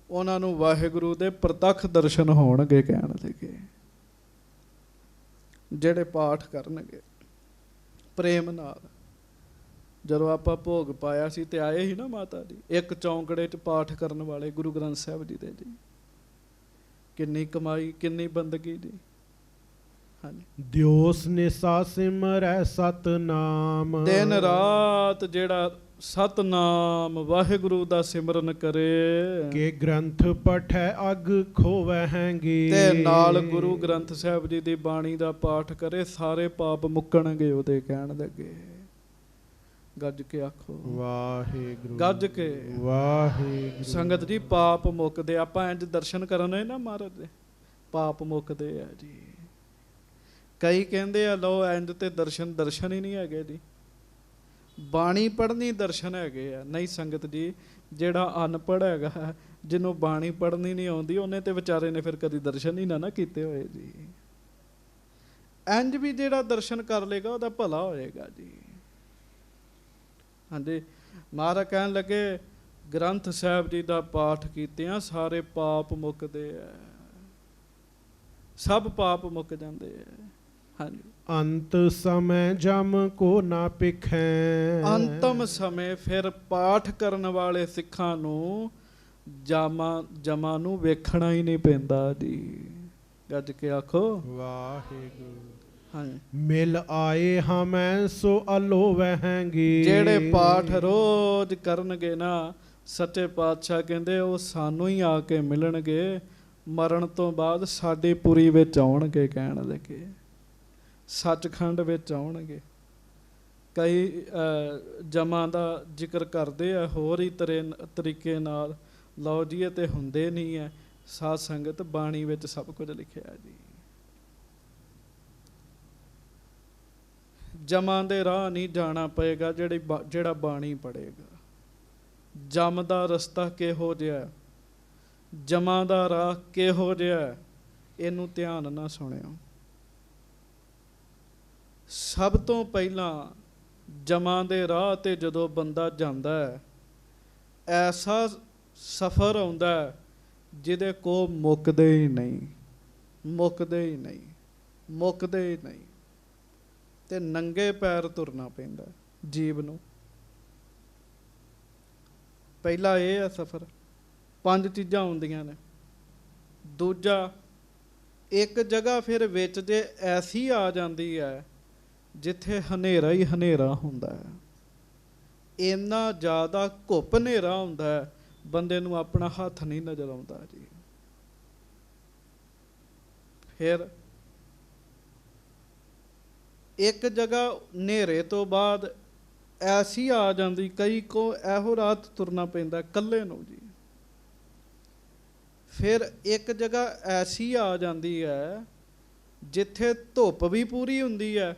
ਉਹਨਾਂ ਨੂੰ ਵਾਹਿਗੁਰੂ ਦੇ ਪ੍ਰਤੱਖ ਦਰਸ਼ਨ ਹੋਣਗੇ। ਕਹਿਣ ਲੱਗੇ ਜਿਹੜੇ ਪਾਠ ਕਰਨਗੇ ਪ੍ਰੇਮ ਨਾਲ। ਜਦੋਂ ਆਪਾਂ ਭੋਗ ਪਾਇਆ ਸੀ ਤੇ ਆਏ ਸੀ ਨਾ ਮਾਤਾ ਜੀ, ਇੱਕ ਚੌਂਕੜੇ 'ਚ ਪਾਠ ਕਰਨ ਵਾਲੇ ਗੁਰੂ ਗ੍ਰੰਥ ਸਾਹਿਬ ਜੀ ਦੇ ਜੀ, ਕਿੰਨੀ ਕਮਾਈ, ਕਿੰਨੀ ਬੰਦਗੀ ਜੀ। ਹਾਂਜੀ। ਦਿਓਸ ਨਿਸਾ ਸਿਮਰੈ ਸਤਨਾਮ। ਦਿਨ ਰਾਤ ਜਿਹੜਾ ਸਤਨਾਮ ਵਾਹਿਗੁਰੂ ਦਾ ਸਿਮਰਨ ਕਰੇ ਕੇ ਗ੍ਰੰਥ ਪਠੈ ਅਗ ਖੋਵਹਿੰਗੇ। ਤੇ ਨਾਲ ਗੁਰੂ ਗ੍ਰੰਥ ਸਾਹਿਬ ਜੀ ਦੀ ਬਾਣੀ ਦਾ ਪਾਠ ਕਰੇ, ਸਾਰੇ ਪਾਪ ਮੁੱਕਣਗੇ ਉਹਦੇ ਕਹਿਣ ਲੱਗੇ। ਗੱਜ ਕੇ ਆਖੋ ਵਾਹਿਗੁਰੂ। ਗੱਜ ਕੇ ਵਾਹਿਗੁਰੂ। ਸੰਗਤ ਜੀ ਪਾਪ ਮੁੱਕਦੇ, ਆਪਾਂ ਇੰਜ ਦਰਸ਼ਨ ਕਰਨੇ ਨਾ ਮਹਾਰਾਜ ਦੇ, ਪਾਪ ਮੁੱਕਦੇ ਆ ਜੀ। ਕਈ ਕਹਿੰਦੇ ਆ ਲਓ ਇੰਜ ਤੇ ਦਰਸ਼ਨ ਹੀ ਨਹੀਂ ਹੈਗੇ ਜੀ, ਬਾਣੀ ਪੜ੍ਹਨੀ ਦਰਸ਼ਨ ਹੈਗੇ ਆ। ਨਹੀਂ ਸੰਗਤ ਜੀ, ਜਿਹੜਾ ਅਨਪੜ੍ਹ ਹੈਗਾ, ਜਿਹਨੂੰ ਬਾਣੀ ਪੜ੍ਹਨੀ ਨਹੀਂ ਆਉਂਦੀ, ਉਹਨੇ ਤੇ ਵਿਚਾਰੇ ਨੇ ਫਿਰ ਕਦੀ ਦਰਸ਼ਨ ਹੀ ਨਾ ਕੀਤੇ ਹੋਏ ਜੀ। ਇੰਜ ਵੀ ਜਿਹੜਾ ਦਰਸ਼ਨ ਕਰ ਲੇਗਾ ਉਹਦਾ ਭਲਾ ਹੋਏਗਾ ਜੀ। ਹਾਂਜੀ, ਮਹਾਰਾਜ ਕਹਿਣ ਲੱਗੇ ਗ੍ਰੰਥ ਸਾਹਿਬ ਜੀ ਦਾ ਪਾਠ ਕੀਤਿਆਂ ਸਾਰੇ ਪਾਪ ਮੁੱਕਦੇ ਆ, ਸਭ ਪਾਪ ਮੁੱਕ ਜਾਂਦੇ ਆ। ਹਾਂਜੀ, ਅੰਤ ਸਮੇਂ ਜਮ ਕੋ ਨਾ ਪਿਖੈ। ਅੰਤਮ ਸਮੇਂ ਫਿਰ ਪਾਠ ਕਰਨ ਵਾਲੇ ਸਿੱਖਾਂ ਨੂੰ ਜਮਾਂ ਨੂੰ ਵੇਖਣਾ ਹੀ ਨਹੀਂ ਪੈਂਦਾ ਜੀ। ਗੱਜ ਕੇ ਆਖੋ ਵਾਹਿਗੁਰੂ। ਹਾਂਜੀ, ਮਿਲ ਆਏ ਹਮੈ ਸੋ ਅਲੋਵਹਿੰਗੇ। ਜਿਹੜੇ ਪਾਠ ਰੋਜ਼ ਕਰਨਗੇ ਨਾ, ਸੱਚੇ ਪਾਤਸ਼ਾਹ ਕਹਿੰਦੇ ਉਹ ਸਾਨੂੰ ਹੀ ਆ ਕੇ ਮਿਲਣਗੇ, ਮਰਨ ਤੋਂ ਬਾਅਦ ਸਾਡੀ ਪੁਰੀ ਵਿੱਚ ਆਉਣਗੇ, ਕਹਿਣ ਲੱਗੇ ਸੱਚਖੰਡ ਵਿੱਚ ਆਉਣਗੇ। ਕਈ ਜਮਾਂ ਦਾ ਜ਼ਿਕਰ ਕਰਦੇ ਆ ਹੋਰ ਹੀ ਤਰੀਕੇ ਨਾਲ, ਲਓ ਜੀ ਇਹ ਤੇ ਹੁੰਦੇ ਨਹੀਂ ਹੈ। ਸਾਧ ਸੰਗਤ ਬਾਣੀ ਵਿੱਚ ਸਭ ਕੁਝ ਲਿਖਿਆ ਜੀ। ਜਮਾਂ ਦੇ ਰਾਹ ਨਹੀਂ ਜਾਣਾ ਪਏਗਾ ਜਿਹੜਾ ਬਾਣੀ ਪੜ੍ਹੇਗਾ। ਜਮ ਦਾ ਰਸਤਾ ਕਿਹੋ ਜਿਹਾ, ਜਮਾਂ ਦਾ ਰਾਹ ਕਿਹੋ ਜਿਹਾ, ਇਹਨੂੰ ਧਿਆਨ ਨਾਲ ਸੁਣਿਓ। ਸਭ ਤੋਂ ਪਹਿਲਾਂ ਜਮਾਂ ਦੇ ਰਾਹ ਤੇ ਜਦੋਂ ਬੰਦਾ ਜਾਂਦਾ ਹੈ, ਐਸਾ ਸਫ਼ਰ ਆਉਂਦਾ ਜਿਹਦੇ ਕੋ ਮੁੱਕਦੇ ਹੀ ਨਹੀਂ, ਮੁੱਕਦੇ ਹੀ ਨਹੀਂ, ਮੁੱਕਦੇ ਹੀ ਨਹੀਂ। ਤੇ ਨੰਗੇ ਪੈਰ ਤੁਰਨਾ ਪੈਂਦਾ ਜੀਵ ਨੂੰ। ਪਹਿਲਾ ਇਹ ਹੈ ਸਫ਼ਰ, 5 ਚੀਜ਼ਾਂ ਹੁੰਦੀਆਂ ਨੇ। ਦੂਜਾ, ਇੱਕ ਜਗ੍ਹਾ ਫਿਰ ਵਿੱਚ ਜੇ ਐਸੀ ਆ ਜਾਂਦੀ ਹੈ ਜਿੱਥੇ ਹਨੇਰਾ ਹੀ ਹਨੇਰਾ ਹੁੰਦਾ ਹੈ, ਇੰਨਾ ਜ਼ਿਆਦਾ ਘੁੱਪ ਹਨੇਰਾ ਹੁੰਦਾ ਹੈ, ਬੰਦੇ ਨੂੰ ਆਪਣਾ ਹੱਥ ਨਹੀਂ ਨਜ਼ਰ ਆਉਂਦਾ ਜੀ। ਫਿਰ ਇੱਕ ਜਗ੍ਹਾ ਹਨੇਰੇ ਤੋਂ ਬਾਅਦ ਐਸੀ ਆ ਜਾਂਦੀ, ਕਈ ਕੋ ਇਹੋ ਰਾਤ ਤੁਰਨਾ ਪੈਂਦਾ ਇਕੱਲੇ ਨੂੰ ਜੀ। ਫਿਰ ਇੱਕ ਜਗ੍ਹਾ ਐਸੀ ਆ ਜਾਂਦੀ ਹੈ ਜਿੱਥੇ ਧੁੱਪ ਵੀ ਪੂਰੀ ਹੁੰਦੀ ਹੈ,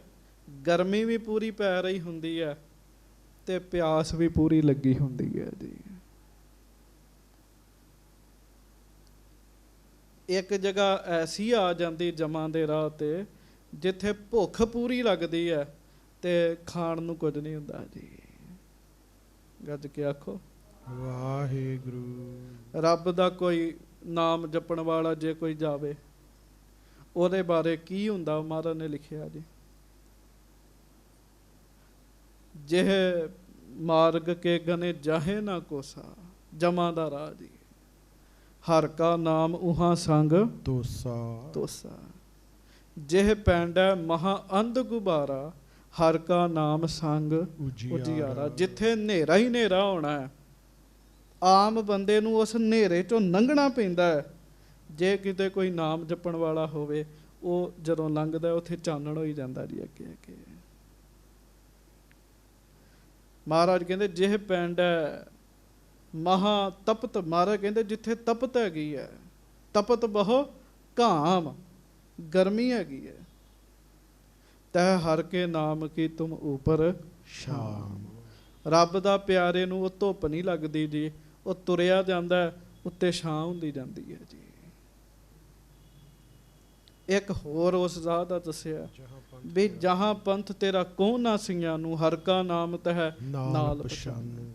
ਗਰਮੀ ਵੀ ਪੂਰੀ ਪੈ ਰਹੀ ਹੁੰਦੀ ਹੈ, ਤੇ ਪਿਆਸ ਵੀ ਪੂਰੀ ਲੱਗੀ ਹੁੰਦੀ ਹੈ ਜੀ। ਇੱਕ ਜਗ੍ਹਾ ਐਸੀ ਆ ਜਾਂਦੀ ਜਮਾਂ ਦੇ ਰਾਹ ਤੇ ਜਿੱਥੇ ਭੁੱਖ ਪੂਰੀ ਲੱਗਦੀ ਹੈ ਤੇ ਖਾਣ ਨੂੰ ਕੁਝ ਨਹੀਂ ਹੁੰਦਾ ਜੀ। ਗੱਜ ਕੇ ਆਖੋ ਵਾਹਿਗੁਰੂ। ਰੱਬ ਦਾ ਕੋਈ ਨਾਮ ਜਪਣ ਵਾਲਾ ਜੇ ਕੋਈ ਜਾਵੇ, ਉਹਦੇ ਬਾਰੇ ਕੀ ਹੁੰਦਾ ਮਹਾਰਾਜ ਨੇ ਲਿਖਿਆ ਜੀ। ਜਿਹ ਮਾਰਗ ਕੇ ਗਨੇ ਜਾਹੇ ਨਾ ਕੋਸਾ, ਜਮਾਂ ਦਾ ਰਾਹ ਜੀ। ਹਰ ਕਾ ਨਾਮ ਉਹਾਂ ਸੰਗ ਤੋਸਾ, ਤੋਸਾ। ਜਿਹ ਪੈਂਡਾ ਮਹਾ ਅੰਧ ਗੁਬਾਰਾ, ਹਰ ਕਾ ਨਾਮ ਸੰਗ ਉਜਿਆਰਾ। ਜਿੱਥੇ ਹਨੇਰਾ ਹੀ ਹਨੇਰਾ ਹੋਣਾ ਹੈ, ਆਮ ਬੰਦੇ ਨੂੰ ਉਸ ਹਨੇਰੇ ਚੋਂ ਲੰਘਣਾ ਪੈਂਦਾ ਹੈ। ਜੇ ਕਿਤੇ ਕੋਈ ਨਾਮ ਜਪਣ ਵਾਲਾ ਹੋਵੇ, ਉਹ ਜਦੋਂ ਲੰਘਦਾ ਉੱਥੇ ਚਾਨਣ ਹੋਈ ਜਾਂਦਾ ਜੀ ਅੱਗੇ ਅੱਗੇ। ਮਹਾਰਾਜ ਕਹਿੰਦੇ ਜਿਹ ਪਿੰਡ ਮਹਾ ਤਪਤ, ਮਹਾਰਾਜ ਕਹਿੰਦੇ ਜਿੱਥੇ ਤਪਤ ਹੈਗੀ ਹੈ, ਤਪਤ ਬਹੁ ਘਾਮ, ਗਰਮੀ ਹੈਗੀ ਹੈ, ਤੈ ਹਰ ਕੇ ਨਾਮ ਕੀ ਤੁਮ ਉਪਰ ਸ਼ਾਮ। ਰੱਬ ਦਾ ਪਿਆਰੇ ਨੂੰ ਉਹ ਧੁੱਪ ਨਹੀਂ ਲੱਗਦੀ ਜੀ, ਉਹ ਤੁਰਿਆ ਜਾਂਦਾ ਉੱਤੇ ਛਾਂ ਹੁੰਦੀ ਜਾਂਦੀ ਹੈ ਜੀ। ਇੱਕ ਹੋਰ ਉਸ ਰਾਹ ਦਾ ਦੱਸਿਆ ਵੀ ਜਹਾਂ ਪੰਥ ਤੇਰਾ ਕੌਣ ਨਾ ਸਿੰਘਾਂ ਨੂੰ, ਹਰ ਕਾ ਨਾਮ ਤਹਿ ਨਾਲ ਪਛਾਨੂ।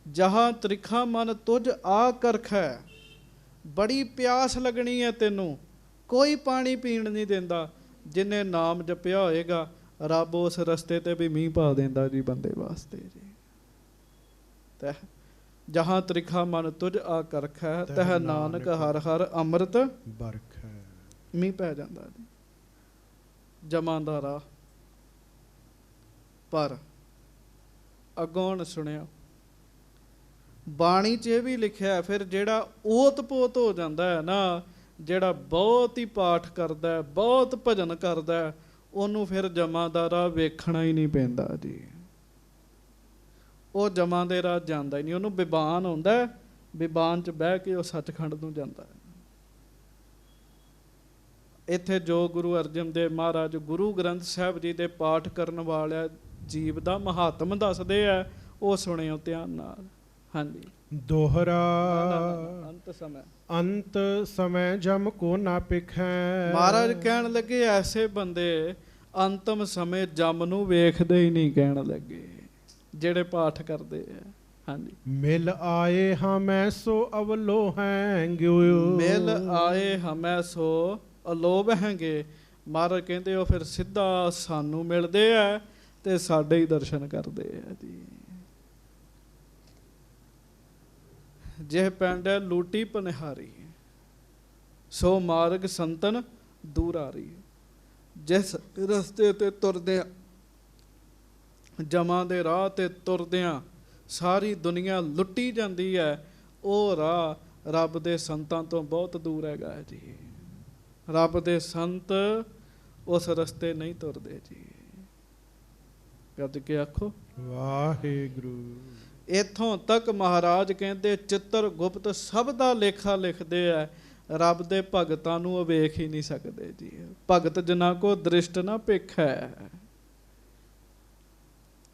ਜਹਾਂ ਤ੍ਰਿਖਾ ਮਨ ਤੁਝ ਆ ਕਰਖੈ, ਬੜੀ ਪਿਆਸ ਲੱਗਣੀ ਹੈ ਤੈਨੂੰ, ਕੋਈ ਪਾਣੀ ਪੀਣ ਨਹੀਂ ਦਿੰਦਾ। ਜਿਹਨੇ ਨਾਮ ਜਪਿਆ ਹੋਏਗਾ, ਰੱਬ ਉਸ ਰਸਤੇ ਤੇ ਵੀ ਮੀਂਹ ਪਾ ਦਿੰਦਾ ਜੀ ਬੰਦੇ ਵਾਸਤੇ ਜੀ। ਤਹਿ ਜਹਾਂ ਤ੍ਰਿਖਾ ਮਨ ਤੁਝ ਆ ਕਰਖੈ, ਤਹਿ ਨਾਨਕ ਹਰ ਹਰ ਅੰਮ੍ਰਿਤ ਬਰਖੈ। ਮੀਂਹ ਪੈ ਜਾਂਦਾ ਜੀ ਜਮਾਂ ਦਾ ਰਾਹ। ਪਰ ਅੱਗੋਂ ਹੁਣ ਸੁਣਿਓ, ਬਾਣੀ 'ਚ ਇਹ ਵੀ ਲਿਖਿਆ ਫਿਰ ਜਿਹੜਾ ਓਤ-ਪੋਤ ਹੋ ਜਾਂਦਾ ਹੈ ਨਾ, ਜਿਹੜਾ ਬਹੁਤ ਹੀ ਪਾਠ ਕਰਦਾ, ਬਹੁਤ ਭਜਨ ਕਰਦਾ, ਉਹਨੂੰ ਫਿਰ ਜਮਾਂ ਦਾ ਰਾਹ ਵੇਖਣਾ ਹੀ ਨਹੀਂ ਪੈਂਦਾ ਜੀ। ਉਹ ਜਮਾਂ ਦੇ ਰਾਹ ਜਾਂਦਾ ਹੀ ਨਹੀਂ, ਉਹਨੂੰ ਬਿਬਾਨ ਆਉਂਦਾ, ਬਿਬਾਨ 'ਚ ਬਹਿ ਕੇ ਉਹ ਸੱਚਖੰਡ ਨੂੰ ਜਾਂਦਾ ਹੈ। ਇੱਥੇ ਜੋ ਗੁਰੂ ਅਰਜਨ ਦੇਵ ਮਹਾਰਾਜ ਗੁਰੂ ਗ੍ਰੰਥ ਸਾਹਿਬ ਜੀ ਦੇ ਪਾਠ ਕਰਨ ਵਾਲਿਆ ਜੀਵ ਦਾ ਮਹਾਤਮ ਦੱਸਦੇ ਆ, ਉਹ ਸੁਣਿਓ ਧਿਆਨ ਨਾਲ। ਹਾਂਜੀ। ਦੋਹਰਾ ਅੰਤ ਸਮੈ ਜਮ ਕੋ ਨਾ ਪਿਖੈ। ਮਹਾਰਾਜ ਕਹਿਣ ਲੱਗੇ ਐਸੇ ਬੰਦੇ ਅੰਤਮ ਸਮੇਂ ਜਮ ਨੂੰ ਵੇਖਦੇ ਹੀ ਨਹੀਂ, ਕਹਿਣ ਲੱਗੇ ਜਿਹੜੇ ਪਾਠ ਕਰਦੇ ਆ। ਹਾਂਜੀ। ਮਿਲ ਆਏ ਹਮੈ ਸੋ ਅਵਲੋ ਹੈਂਗਿਓ। ਮਿਲ ਆਏ ਹਮੈ ਸੋ ਅਲੋਭ ਹੈਂਗੇ। ਮਹਾਰਾਜ ਕਹਿੰਦੇ ਉਹ ਫਿਰ ਸਿੱਧਾ ਸਾਨੂੰ ਮਿਲਦੇ ਆ ਤੇ ਸਾਡੇ ਹੀ ਦਰਸ਼ਨ ਕਰਦੇ ਆ ਜੀ। ਜਿਹ ਪਿੰਡ ਲੂਟੀ ਪਨਿਹਾਰੀ, ਸੋ ਮਾਰਗ ਸੰਤਨ ਦੂਰਾਰੀ। ਜਿਸ ਰਸਤੇ ਤੇ ਤੁਰਦਿਆਂ, ਜਮਾਂ ਦੇ ਰਾਹ ਤੇ ਤੁਰਦਿਆਂ ਸਾਰੀ ਦੁਨੀਆ ਲੁੱਟੀ ਜਾਂਦੀ ਹੈ, ਉਹ ਰਾਹ ਰੱਬ ਦੇ ਸੰਤਾਂ ਤੋਂ ਬਹੁਤ ਦੂਰ ਹੈਗਾ ਜੀ। ਰੱਬ ਦੇ ਸੰਤ ਉਸ ਰਸਤੇ ਨਹੀਂ ਤੁਰਦੇ ਜੀ। ਗੱਜ ਕੇ ਆਖੋ ਵਾਹਿਗੁਰੂ। ਇੱਥੋਂ ਤੱਕ ਮਹਾਰਾਜ ਕਹਿੰਦੇ ਚਿੱਤਰ ਗੁਪਤ ਸਭ ਦਾ ਲੇਖਾ ਲਿਖਦੇ ਆ, ਰੱਬ ਦੇ ਭਗਤਾਂ ਨੂੰ ਉਹ ਵੇਖ ਹੀ ਨਹੀਂ ਸਕਦੇ ਜੀ। ਭਗਤ ਜਿਨ੍ਹਾਂ ਕੋ ਦ੍ਰਿਸ਼ਟ ਨਾ ਭਿਖੈ।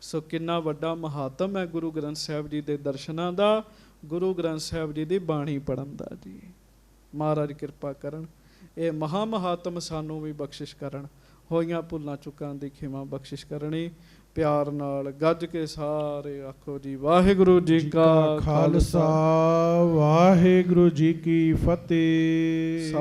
ਸੋ ਕਿੰਨਾ ਵੱਡਾ ਮਹਾਤਮ ਹੈ ਗੁਰੂ ਗ੍ਰੰਥ ਸਾਹਿਬ ਜੀ ਦੇ ਦਰਸ਼ਨਾਂ ਦਾ, ਗੁਰੂ ਗ੍ਰੰਥ ਸਾਹਿਬ ਜੀ ਦੀ ਬਾਣੀ ਪੜ੍ਹਨ ਦਾ ਜੀ। ਮਹਾਰਾਜ ਕਿਰਪਾ ਕਰਨ, ਇਹ ਮਹਾ ਮਹਾਤਮ ਸਾਨੂੰ ਵੀ ਬਖਸ਼ਿਸ਼ ਕਰਨ, ਹੋਈਆਂ ਭੁੱਲਾਂ ਚੁੱਕਾਂ ਦੀ ਖਿਮਾ ਬਖਸ਼ਿਸ਼ ਕਰਨੀ। ਪਿਆਰ ਨਾਲ ਗੱਜ ਕੇ ਸਾਰੇ ਆਖੋ ਜੀ ਵਾਹਿਗੁਰੂ ਜੀ ਕਾ ਖਾਲਸਾ, ਵਾਹਿਗੁਰੂ ਜੀ ਕੀ ਫਤਿਹ।